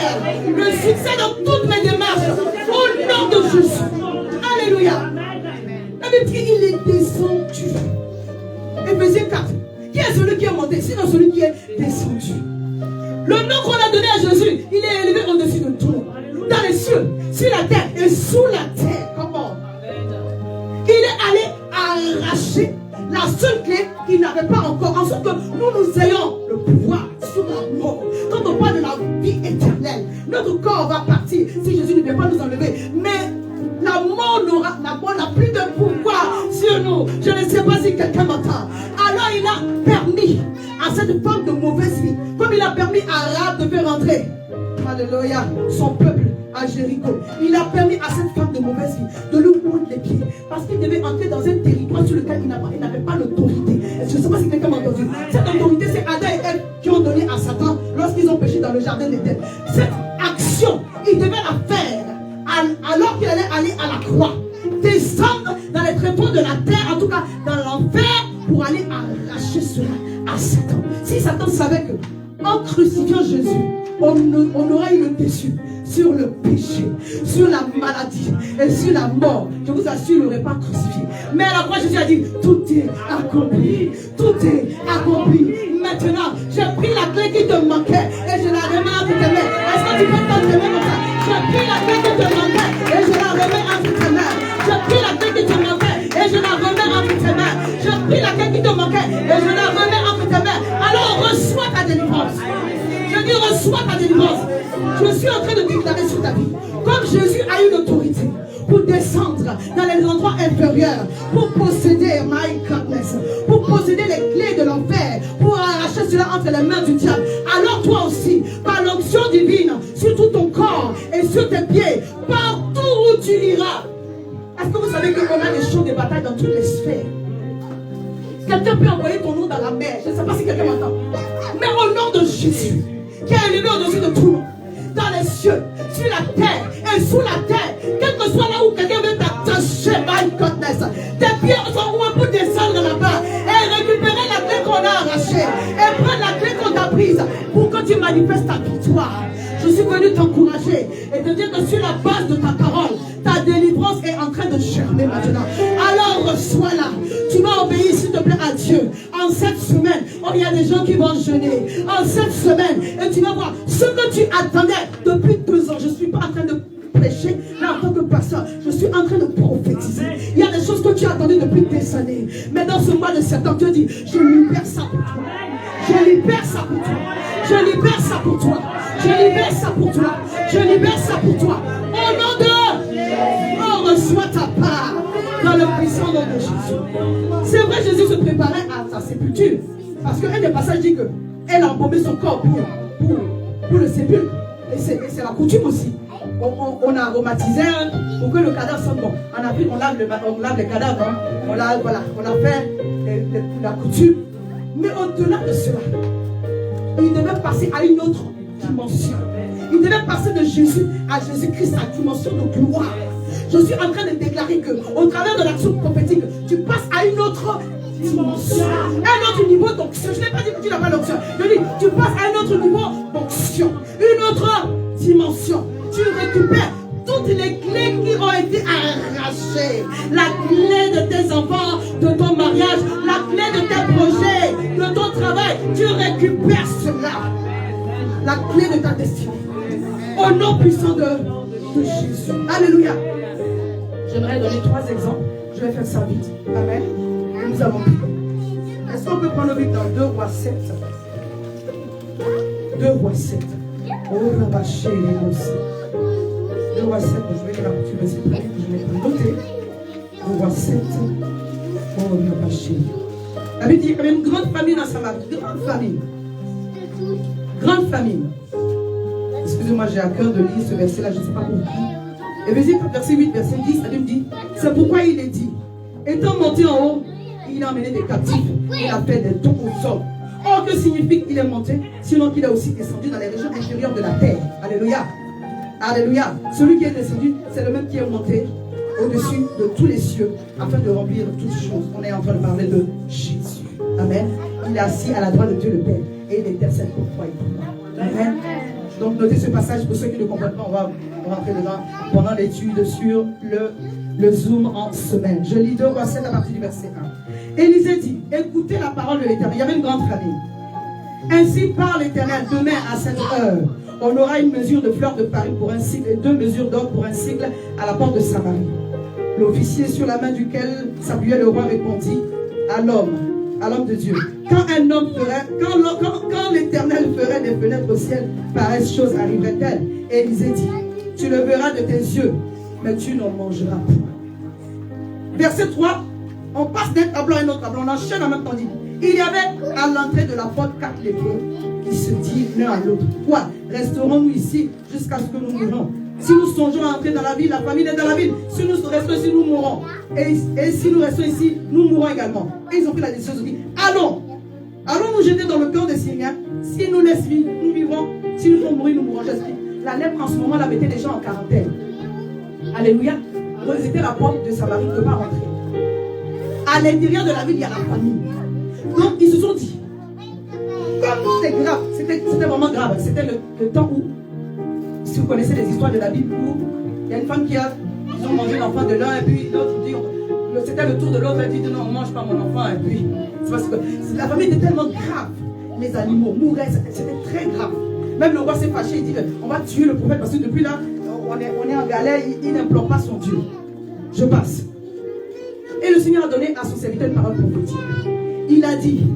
carrière, le succès dans toutes mes démarches, au nom de Jésus. Alléluia. La Bible dit qu'il est descendu. Éphésiens 4. Qui est celui qui est monté? Sinon celui qui est descendu. Le nom qu'on a donné à Jésus, il est élevé au-dessus de tout. Dans les cieux, sur la terre et sous la terre. Comment? Il est allé arracher la seule clé qu'il n'avait pas encore. En sorte que nous ayons le pouvoir sur la mort. Quand on parle de la vie éternelle, notre corps va partir si Jésus ne vient pas nous enlever. Mais la mort n'a plus de pouvoir sur nous. Je ne sais pas si quelqu'un m'entend. Alors il a permis à cette femme de mauvaise vie, comme il a permis à Rahab de faire rentrer, alléluia, son peuple à Jéricho. Il a permis à cette femme de mauvaise vie de lui prendre les pieds. Parce qu'il devait entrer dans un territoire sur lequel il n'avait pas l'autorité. Je ne sais pas si quelqu'un m'a entendu. Cette autorité, c'est Adam et Ève qui ont donné à Satan lorsqu'ils ont péché dans le jardin d'Éden. Cette action, il devait la faire alors qu'il allait aller à la croix. Descendre dans les tréfonds de la terre, en tout cas dans l'enfer, pour aller arracher cela à Satan. Si Satan savait que en crucifiant Jésus, on aurait eu le dessus sur le péché, sur la maladie et sur la mort, je vous assure, il n'aurait pas crucifié. Mais à la croix, Jésus a dit, tout est accompli. Tout est accompli. Maintenant, j'ai pris la clé qui te manquait et je la remets entre tes mains. Est-ce que tu peux tendre tes mains comme ça? J'ai pris la clé qui te manquait et je la remets entre tes mains. J'ai pris la clé qui te manquait et je la remets entre tes mains. J'ai pris la clé qui te manquait et je la remets entre tes mains. Alors reçois ta délivrance. Je dis reçois ta délivrance. Je suis en train de déclarer sur ta vie. Comme Jésus a eu l'autorité pour descendre dans les endroits inférieurs, pour posséder my goodness, pour posséder les clés de l'enfer, pour arracher cela entre les mains du diable. Alors toi aussi, par l'onction divine, sur tout ton corps et sur tes pieds, partout où tu iras. Est-ce que vous savez qu'on a des champs de bataille dans toutes les sphères? Quelqu'un peut envoyer ton nom dans la mer. Je ne sais pas si quelqu'un m'entend. Mais au nom de Jésus, qui est élevé au-dessus de tout, dans les cieux, sur la terre et sous la terre, quel que soit là où quelqu'un veut t'attacher, my goodness, tes pieds sont ouverts pour descendre là-bas et récupérer la clé qu'on a arrachée et prendre la clé qu'on t'a prise pour que tu manifestes ta victoire. Je suis venu t'encourager et te dire que sur la base de ta parole, ta délivrance est en train de germer maintenant. Alors reçois-la. Tu vas obéir s'il te plaît à Dieu. En cette semaine, il y a des gens qui vont jeûner. En cette semaine, et tu vas voir ce que tu attendais depuis 2 ans. Je ne suis pas en train de prêcher, mais en tant que pasteur, je suis en train de prophétiser. Il y a des choses que tu attendais depuis des années. Mais dans ce mois de septembre, Dieu dit, je libère ça pour toi. Je libère ça pour toi. Je libère ça pour toi. Je libère ça pour toi. Je libère ça pour toi. Au nom de... Oh, reçois ta part dans le puissant nom de Jésus. C'est vrai, Jésus se préparait à sa sépulture. Parce qu'un des passages dit qu'elle a embaumé son corps pour le sépulcre. Et c'est la coutume aussi. On a aromatisé pour que le cadavre sente bon. En Afrique, on lave les cadavres. Hein. On a fait la coutume. Mais au-delà de cela, il devait passer à une autre dimension. Il devait passer de Jésus à Jésus-Christ, à dimension de gloire. Je suis en train de déclarer que au travers de l'action prophétique, tu passes à une autre dimension, un autre niveau d'onction. Je n'ai pas dit que tu n'as pas l'onction. Je dis, tu passes à un autre niveau d'onction, une autre dimension. Tu récupères toutes les clés qui ont été arrachées. La clé de tes enfants, de ton mariage, la clé de tes projets, de ton travail. Tu récupères cela. La clé de ta destinée. Au nom puissant de Jésus. Alléluia. J'aimerais donner 3 exemples. Je vais faire ça vite. Amen. Nous avons prié. Est-ce qu'on peut prendre le vite dans 2 Rois 7? 2 Rois 7. Oh, la vache, les aussi. 2 Rois 7. Je vais la couture aussi. Je vais noter. 2 Rois 7. Oh, la vache. La Bible dit qu'il y avait une grande famine dans Samarie. Grande famine. Grande famine. Excusez-moi, j'ai à cœur de lire ce verset-là, je ne sais pas pourquoi. Éphésiens 4, verset 8, verset 10, la Bible dit, c'est pourquoi il est dit, étant monté en haut, il a emmené des captifs, il a fait des dons aux hommes. Or, que signifie qu'il est monté, sinon qu'il est aussi descendu dans les régions intérieures de la terre. Alléluia. Alléluia. Celui qui est descendu, c'est le même qui est monté au-dessus de tous les cieux, afin de remplir toutes choses. On est en train de parler de Jésus. Amen. Il est assis à la droite de Dieu le Père, et il intercède pour toi et pour moi. Amen. Donc notez ce passage pour ceux qui ne comprennent pas, on va rentrer dedans pendant l'étude sur le Zoom en semaine. Je lis 2 Rois 7 à partir du verset 1. Élisée dit, écoutez la parole de l'Éternel. Il y avait une grande famine. Ainsi parle l'Éternel, demain à cette heure, on aura une mesure de fleurs de farine pour un cycle et 2 mesures d'or pour un cycle à la porte de Samarie. L'officier sur la main duquel s'appuyait le roi répondit à l'homme de Dieu. Quand l'Éternel ferait des fenêtres au ciel, pareille chose arriverait-elle. Élisée dit, tu le verras de tes yeux, mais tu n'en mangeras point. Verset 3, on passe d'un tableau à un autre tableau, on enchaîne en même temps. Il y avait à l'entrée de la porte 4 lépreux qui se disent l'un à l'autre, quoi, resterons-nous ici jusqu'à ce que nous mourons? Si nous songeons à entrer dans la ville, la famille est dans la ville. Si nous restons ici, nous mourrons. Et si nous restons ici, nous mourrons également. Et ils ont pris la décision de dire, allons nous jeter dans le camp des Syriens. Si nous laissons vivre, nous vivrons. Si nous devons mourir, nous mourrons. La lèpre en ce moment, la mettait les gens en quarantaine. Alléluia. Donc ils étaient à la porte de Samarie, ne peut pas rentrer. À l'intérieur de la ville, il y a la famille. Donc ils se sont dit, comme c'était grave, c'était vraiment grave. C'était le temps où, si vous connaissez les histoires de la Bible, où il y a une femme ils ont mangé l'enfant de l'un, et puis l'autre dit, c'était le tour de l'autre, elle dit non, on ne mange pas mon enfant, et puis c'est parce que la famille était tellement grave, les animaux mouraient, c'était très grave. Même le roi s'est fâché, il dit, on va tuer le prophète, parce que depuis là, on est en galère, il n'implore pas son Dieu. Je passe. Et le Seigneur a donné à son serviteur une parole prophétique. Il a dit,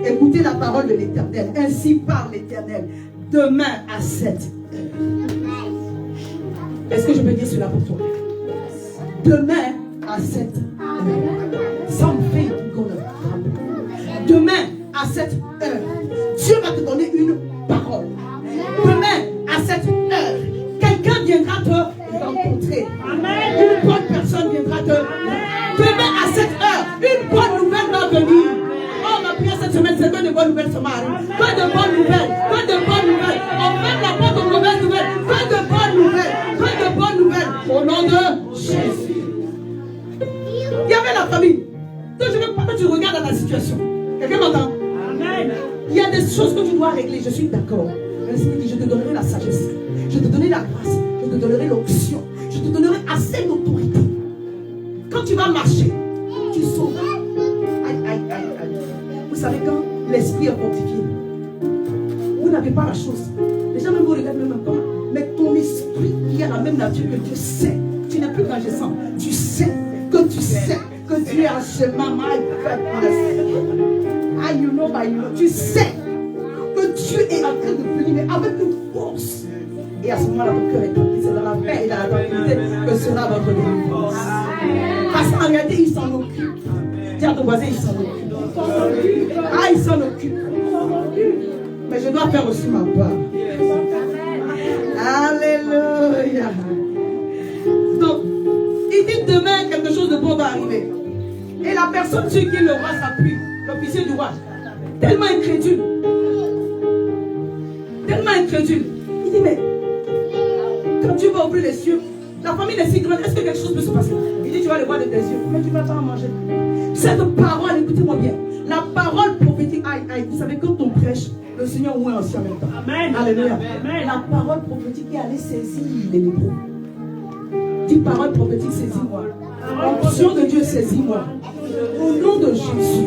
écoutez la parole de l'Éternel, ainsi parle l'Éternel, demain à 7 heures. Est-ce que je peux dire cela pour toi? Demain à 7 heures. Something gonna happen. Demain à 7 heures. Dieu va te donner une parole. Demain à 7 heures. Quelqu'un viendra te rencontrer. Une bonne personne viendra te rencontrer. Demain à 7 heures, une bonne nouvelle va venir. Oh, ma prière cette semaine, c'est que de bonnes nouvelles se marient. Que de bonnes nouvelles. Que de bonnes nouvelles. On ferme la porte aux mauvaises nouvelles. Que de bonnes nouvelles. Que de bonnes nouvelles. Au nom de Jésus. Il y avait la famille. Donc je ne veux pas que tu regardes dans la situation. Quelqu'un m'entend? Amen. Il y a des choses que tu dois régler. Je suis d'accord. Mais le Seigneur dit, je te donnerai la sagesse. Je te donnerai la grâce. Je te donnerai l'onction. Je te donnerai assez d'autorité. Quand tu vas marcher, tu sauras. Vous savez, quand l'esprit est fortifié, vous n'avez pas la chose. Les gens même vous regardent même pas. Mais ton esprit qui a la même nature que Dieu sait. Tu n'es plus rageant. Tu sais que tu es en chemin. Tu sais que Dieu est en train de venir avec une force. Et à ce moment-là, votre cœur est tranquille. C'est dans la paix et dans la tranquillité que sera votre délivrance. Parce qu'en réalité, il s'en occupe. Dis à ton voisin, il s'en occupe. Ah, il s'en occupe. Mais je dois faire aussi ma part. Alléluia. Donc, il dit demain quelque chose de bon va arriver. Et la personne sur qui le roi s'appuie, l'officier du roi, tellement incrédule. Il dit, mais quand tu vas ouvrir les cieux, la famille est si grande, est-ce que quelque chose peut se passer? Il dit, tu vas le voir de tes yeux, mais tu ne vas pas en manger. Cette parole, écoutez-moi bien, la parole prophétique, vous savez, quand on prêche, le Seigneur ouvre aussi en même temps. Amen. Alléluia. Amen. La parole prophétique est allée saisir les lépreux. Dis parole prophétique, saisis-moi. L'onction de Dieu, saisis-moi. Au nom de Jésus.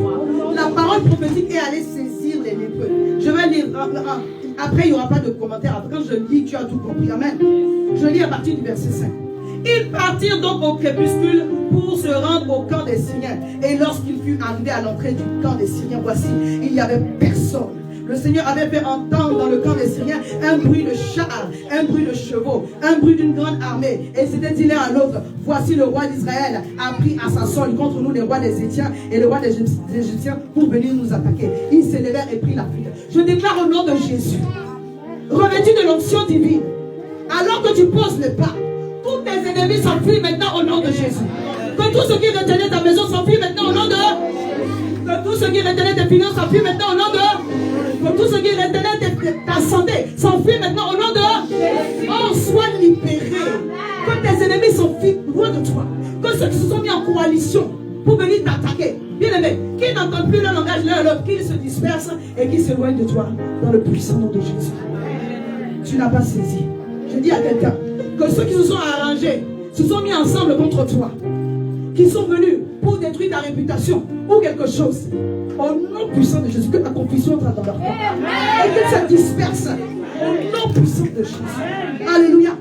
La parole prophétique est allée saisir les lépreux. Je vais lire. Après, il n'y aura pas de commentaire. Quand je lis, tu as tout compris. Amen. Je lis à partir du verset 5. Ils partirent donc au crépuscule pour se rendre au camp des Syriens. Et lorsqu'il fut arrivé à l'entrée du camp des Syriens, voici, il n'y avait personne. Le Seigneur avait fait entendre dans le camp des Syriens un bruit de chars, un bruit de chevaux, un bruit d'une grande armée. Et c'était dit l'un à l'autre, voici le roi d'Israël a pris à sa solde contre nous les rois des Étiens et le roi des Égyptiens pour venir nous attaquer. Ils s'élevèrent et prirent la fuite. Je déclare au nom de Jésus, revêtu de l'onction divine, alors que tu poses le pas, tous tes ennemis s'enfuient maintenant au nom de Jésus. Que tout ce qui retenait ta maison s'enfuit maintenant au nom de... Que tout ce qui retenait tes finances s'enfuit maintenant au nom de... Que tout ce qui retenait ta santé s'enfuit maintenant au nom de... Oh, sois libéré. Que tes ennemis s'enfuient loin de toi. Que ceux qui se sont mis en coalition pour venir t'attaquer. Bien aimé, qui n'entend plus le langage l'un à l'autre, qu'ils se dispersent et qu'ils s'éloignent de toi dans le puissant nom de Jésus. tu n'as pas saisi. Je dis à quelqu'un que ceux qui se sont arrangés, se sont mis ensemble contre toi, qui sont venus pour détruire ta réputation ou quelque chose, au nom puissant de Jésus, que la confusion entre dans leur corps et que ça disperse au nom puissant de Jésus. Alléluia.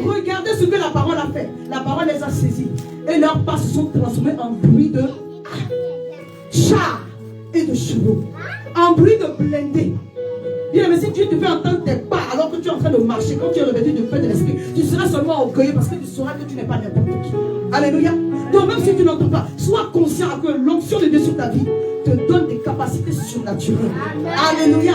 Regardez ce que la parole a fait. La parole les a saisis et leurs pas se sont transformés en bruit de chars et de chevaux, en bruit de blindés. Bien, mais si Dieu te fait entendre tes pas alors que tu es en train de marcher, quand tu es revêtu de feu de l'esprit, tu seras seulement orgueilleux parce que tu sauras que tu n'es pas n'importe qui. Alléluia. Donc même si tu n'entends pas, sois conscient que l'onction de Dieu sur ta vie te donne des capacités surnaturelles. Alléluia.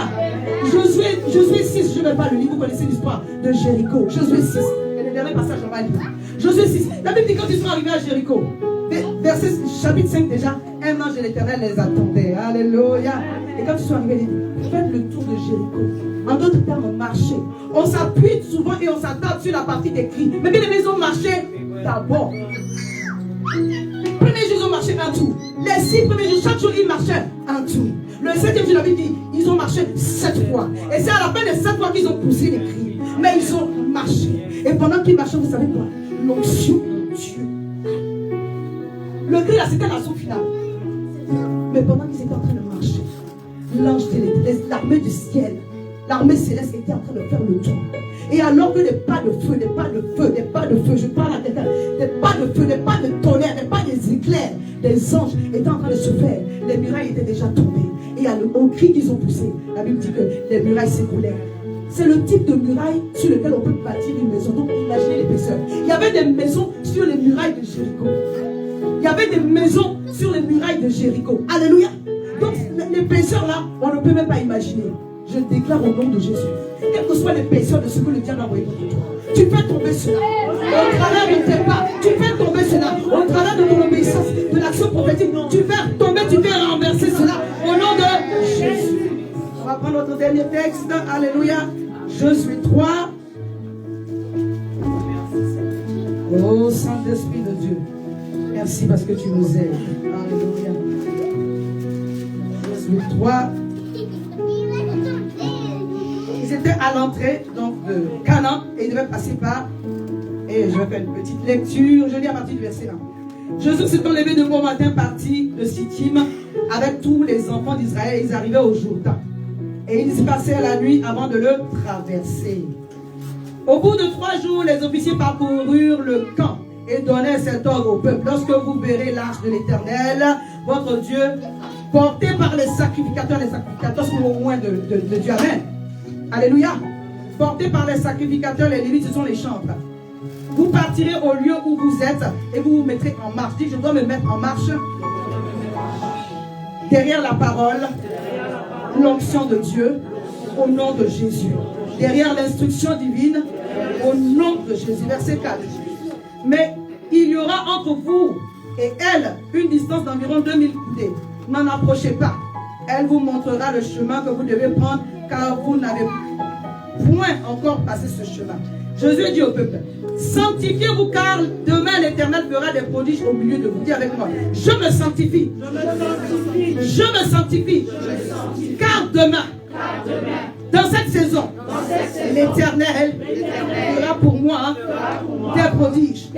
Josué 6, je ne vais pas le lire, vous connaissez l'histoire de Jéricho. Josué 6, et le dernier passage, on va lire. Josué 6, la Bible dit quand ils sont arrivés à Jéricho, verset chapitre 5 déjà, un ange de l'Éternel les attendait. Alléluia. Et quand ils sont arrivés, faites le tour de Jéricho. En d'autres termes, marchez. On s'appuie souvent et on s'attarde sur la partie des cris. Mais bien les maisons marchaient d'abord. Premier jour, ils ont marché un tour. Les 6 premiers jours, chaque jour, ils marchaient un tour. Le 7e jour, la Bible dit, ils ont marché 7 fois. Et c'est à la fin des 7 fois qu'ils ont poussé les cris. Mais ils ont marché. Et pendant qu'ils marchaient, vous savez quoi? L'onction de Dieu. Le cri là, c'était l'assaut final. Mais pendant qu'ils étaient en train de marcher, l'ange de l'armée du ciel, l'armée céleste était en train de faire le tour. Et alors que les pas de feu, je parle à quelqu'un, des pas de feu, des pas de tonnerre, des pas des éclairs, des anges étaient en train de se faire. Les murailles étaient déjà tombées. Et au cri qu'ils ont poussé, la Bible dit que les murailles s'écroulaient. C'est le type de muraille sur lequel on peut bâtir une maison. Donc imaginez l'épaisseur. Il y avait des maisons sur les murailles de Jéricho. Il y avait des maisons sur les murailles de Jéricho. Alléluia. Donc l'épaisseur là, on ne peut même pas imaginer. Je déclare au nom de Jésus, quelle que soit l'épaisseur de ce que le diable a envoyé contre toi, tu fais tomber cela. Au travers de tes pas, tu fais tomber cela. Au travers de ton obéissance, de l'action prophétique, tu fais tomber, tu fais renverser cela. Au nom de Jésus. On va prendre notre dernier texte. Alléluia. Josué 3. Oh Saint-Esprit de Dieu. Merci parce que tu nous aides. Alléluia. Josué 3. Ils étaient à l'entrée donc de Canaan et ils devaient passer par. Et je vais faire une petite lecture. Je lis à partir du verset 1. Josué s'étant levé de bon matin, parti de Sittim avec tous les enfants d'Israël. Ils arrivaient au Jourdain. Et ils y passèrent la nuit avant de le traverser. Au bout de 3 jours, les officiers parcoururent le camp et donnèrent cet ordre au peuple. Lorsque vous verrez l'arche de l'Éternel, votre Dieu, porté par les sacrificateurs sont au moins de Dieu. Amen. Alléluia. Porté par les sacrificateurs, les Lévites, ce sont les chantres. Vous partirez au lieu où vous êtes et vous vous mettrez en marche. Dites, je dois me mettre en marche derrière la parole, l'onction de Dieu, au nom de Jésus. Derrière l'instruction divine, au nom de Jésus. Verset 4. Mais il y aura entre vous et elle une distance d'environ 2000 coudées. N'en approchez pas. Elle vous montrera le chemin que vous devez prendre, car vous n'avez point encore passé ce chemin. Jésus dit au peuple, sanctifiez-vous, car demain l'Éternel fera des prodiges au milieu de vous. Dis avec moi, je me sanctifie. Je me sanctifie. Car demain, dans cette saison, l'Éternel fera pour moi des prodiges.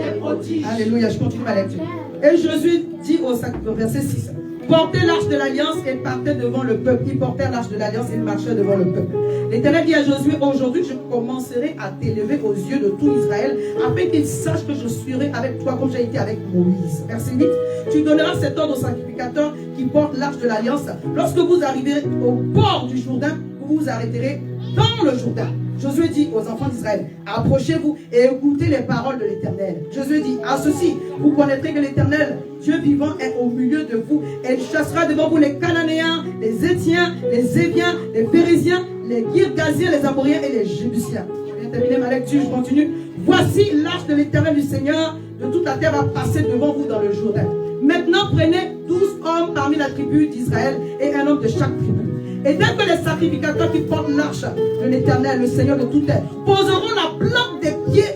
Alléluia, je continue ma lecture. Et Jésus dit au verset 6, portez l'arche de l'alliance et partez devant le peuple. Ils portèrent l'arche de l'alliance et ils marchaient devant le peuple. L'Éternel dit à Josué, aujourd'hui je commencerai à t'élever aux yeux de tout Israël, afin qu'ils sachent que je serai avec toi comme j'ai été avec Moïse. Verset 8, tu donneras cet ordre aux sacrificateurs qui portent l'arche de l'alliance. Lorsque vous arriverez au bord du Jourdain, vous vous arrêterez dans le Jourdain. Josué dit aux enfants d'Israël, approchez-vous et écoutez les paroles de l'Éternel. Josué dit, à ceci, vous connaîtrez que l'Éternel, Dieu vivant, est au milieu de vous. Et il chassera devant vous les Cananéens, les Étiens, les Éviens, les Périsiens, les Girgasiens, les Amoriens et les Jébusiens. Je viens de terminer ma lecture, je continue. Voici l'arche de l'Éternel du Seigneur de toute la terre va passer devant vous dans le Jourdain. Maintenant, prenez 12 hommes parmi la tribu d'Israël et un homme de chaque tribu. Et dès que les sacrificateurs qui portent l'arche de l'Éternel, le Seigneur de toute terre, poseront la plante des pieds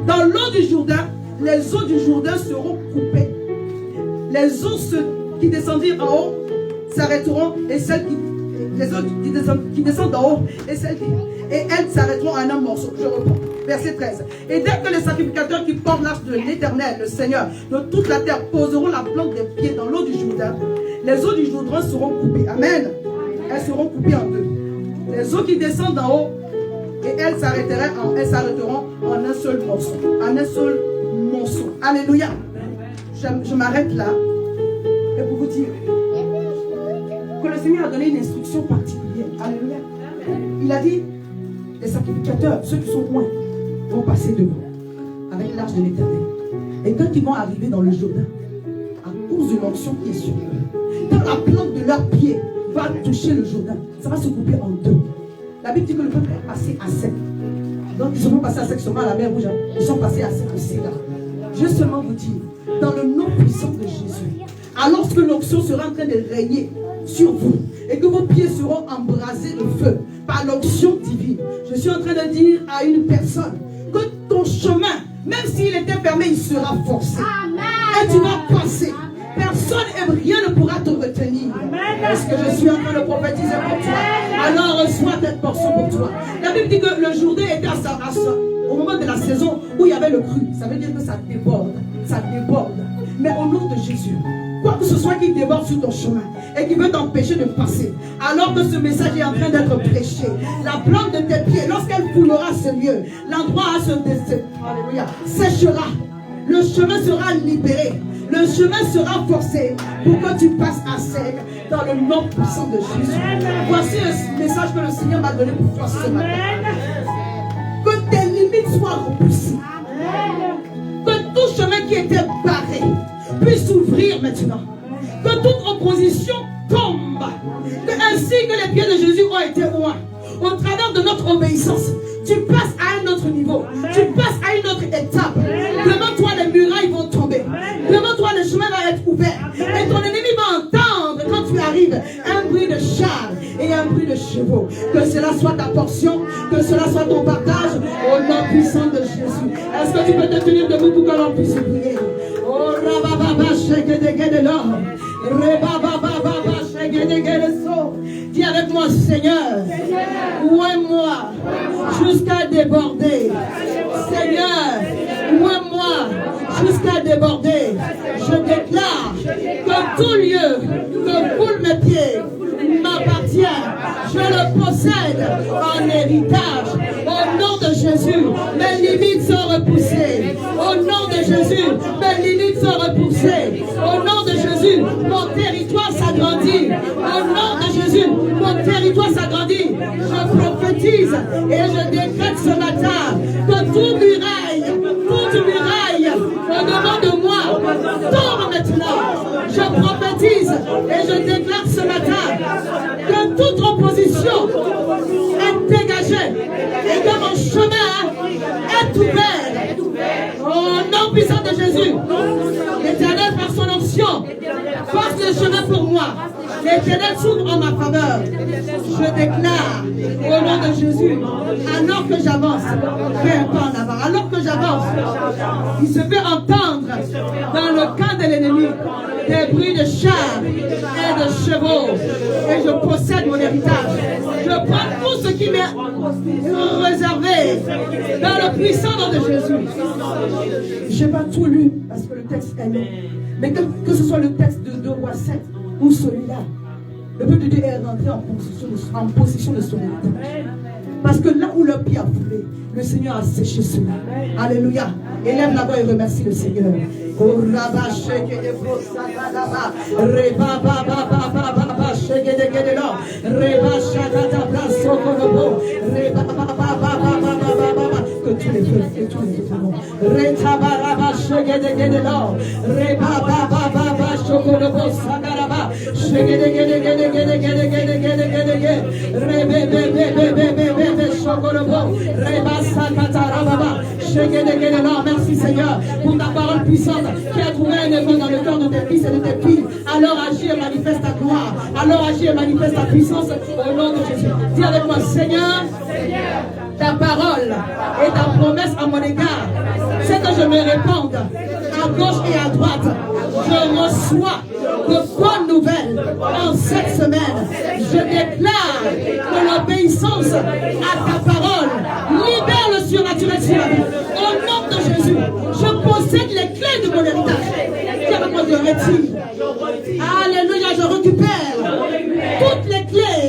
dans l'eau du Jourdain, les eaux du Jourdain seront coupées. Les eaux qui descendirent en haut s'arrêteront et celles les eaux qui descendent d'en haut et celles qui... et elles s'arrêteront en un morceau. Je reprends. Verset 13. Et dès que les sacrificateurs qui portent l'arche de l'Éternel, le Seigneur, de toute la terre, poseront la plante des pieds dans l'eau du Jourdain, les eaux du Jourdain seront coupées. Amen. Elles seront coupées en deux. Les eaux qui descendent d'en haut, et elles s'arrêteront en un seul morceau. En un seul morceau. Alléluia. Je m'arrête là. Et pour vous dire que le Seigneur a donné une instruction particulière. Alléluia. Il a dit, les sacrificateurs, ceux qui sont loin, vont passer devant avec l'arche de l'Éternel. Et quand ils vont arriver dans le Jourdain, à cause de l'onction qui est sur eux, quand la plante de leurs pieds va toucher le Jourdain, ça va se couper en deux. La Bible dit que le peuple est passé à sec. Donc ils ne sont pas passés à sec seulement à la mer Rouge, ils sont passés à sec aussi là. Je veux seulement vous dire, dans le nom puissant de Jésus, alors que l'onction sera en train de régner sur vous et que vos pieds seront embrasés de feu par l'onction divine, je suis en train de dire à une personne que ton chemin, même s'il était fermé, il sera forcé. Amen. Et tu vas passer. Personne et rien ne pourra te retenir. Est-ce que je suis en train de prophétiser pour toi? Alors reçois cette portion pour toi. La Bible dit que le Jourdain était au moment de la saison où il y avait le cru. Ça veut dire que ça déborde. Ça déborde. Mais au nom de Jésus, quoi que ce soit qui déborde sur ton chemin et qui veut t'empêcher de passer, alors que ce message est en train d'être prêché, la plante de tes pieds, lorsqu'elle foulera ce lieu, l'endroit séchera. Le chemin sera libéré. Le chemin sera forcé pour que tu passes à sec dans le nom puissant de Jésus. Voici le message que le Seigneur m'a donné pour toi ce matin. Que tes limites soient repoussées. Que tout chemin qui était barré puisse s'ouvrir maintenant. Que toute opposition tombe. Que ainsi que les pieds de Jésus ont été loin, au travers de notre obéissance, tu passes à un autre niveau. Tu passes à une autre étape. Devant toi, les murailles vont tomber. Devant toi, le chemin va être ouvert. Et ton ennemi va entendre, quand tu arrives, un bruit de char et un bruit de chevaux. Que cela soit ta portion, que cela soit ton partage, au nom puissant de Jésus. Est-ce que tu peux te tenir debout pour que l'on puisse prier? Oh, rabababa, sheke de l'or. Rebababa, sheke de so. Dis avec moi, Seigneur, ouais-moi jusqu'à déborder. Seigneur, ouais-moi jusqu'à déborder. Je déclare que tout lieu que coulent mes pieds m'appartient. Je le possède en héritage. Au nom de Jésus, mes limites sont repoussées. Au nom de Jésus, mes limites sont repoussées. Au nom de Jésus, mon territoire s'agrandit. Au nom de Jésus, mon territoire s'agrandit. Je prophétise et je décrète ce matin que toute muraille au-devant de moi tombe maintenant. Je prophétise et je déclare ce matin que toute opposition est dégagée et que mon chemin est ouvert. Au nom puissant de Jésus, l'Éternel par son onction passe le chemin pour moi. L'Éternel s'ouvre en ma faveur. Je déclare au nom de Jésus, alors que j'avance, fais un pas en avant. Alors que j'avance, il se fait entendre dans le camp de l'ennemi des bruits de chars et de chevaux. Et je possède mon héritage. Je prends tout ce qui m'est réservé dans le puissant nom de Jésus. Je n'ai pas tout lu parce que le texte est long. Mais que ce soit le texte de 2 Rois 7 ou celui-là, le peuple de Dieu est rentré en position de son héritage. Parce que là où le pied a foulé, le Seigneur a séché cela. Alléluia. Élève la voix et remercie le Seigneur. Que tous les feux, que tous les feux. Merci Seigneur pour ta parole puissante qui a trouvé un écho dans le cœur de tes fils et de tes filles. Alors agis et manifeste ta gloire. Alors agis et manifeste ta puissance au nom de Jésus. Dis avec moi, Seigneur, ta parole et ta promesse à mon égard, c'est que je me répande à gauche et à droite. Je reçois de bonnes nouvelles en cette semaine. Je déclare que l'obéissance à ta parole libère le surnaturel sur la vie. Au nom de Jésus, je possède les clés de mon héritage. Qui avec moi je retire. Alléluia, je récupère toutes les clés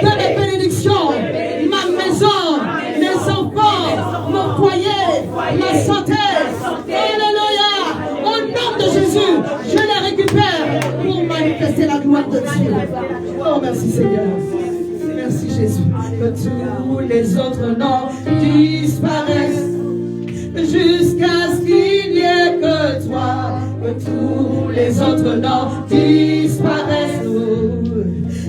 de mes bénédictions, ma maison, mes enfants, mon foyer, ma santé. Alléluia, au nom de Jésus, je les récupère pour manifester la gloire de Dieu. Oh, merci Seigneur. Merci Jésus. Que tous les autres noms disparaissent jusqu'à ce qu'il n'y ait que toi. Que tous les autres noms disparaissent.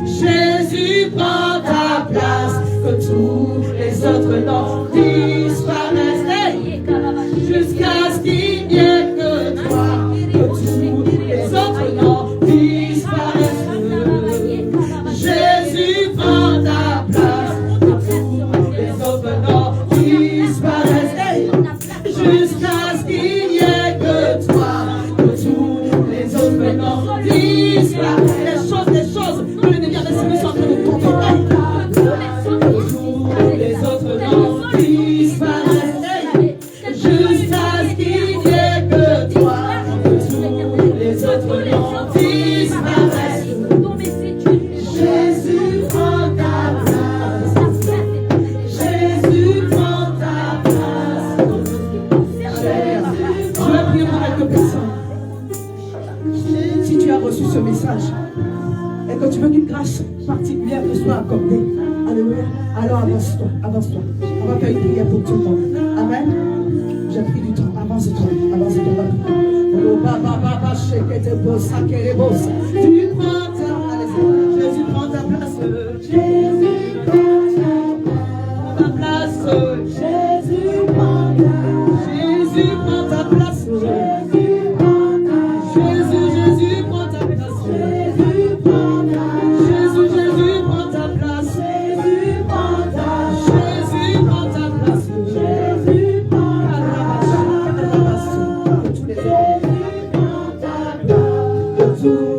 Jésus prend ta place. Que tous les autres noms disparaissent. Hey! Jusqu'à ce qu'il n'y ait que toi. Que tous les autres noms disparaissent. Jésus prend ta place. Que tous les autres noms disparaissent. Hey! Jusqu'à ce qu'il n'y ait que toi. Que tous les autres noms disparaissent. Les choses que l'ennemi a décidé sont en train de tomber. Que tous les autres noms disparaissent. Hey! Jusqu'à ce qu'il n'y ait que toi. Que tous les autres noms disparaissent. Jésus prend ta place. Jésus prend ta place. Je vais prier pour quelques personnes. Si tu as reçu ce message et que tu veux qu'une grâce particulière te soit accordée, alléluia, alors avance-toi, avance-toi. On va faire une prière pour tout le monde. Amen. J'ai pris du temps, avance-toi, avance-toi. Oh, baba, shake it, bossa, qu'elle bossa. Tu prends ta place. Jésus prend ta place. Jésus prend ta place. Jésus prend ta place. Jésus prend ta place. Jésus prend ta place. Jésus prend ta place. Jésus prend ta place. Jésus prend ta place. Jésus prend ta place. Jésus prend ta place. Tous les autres.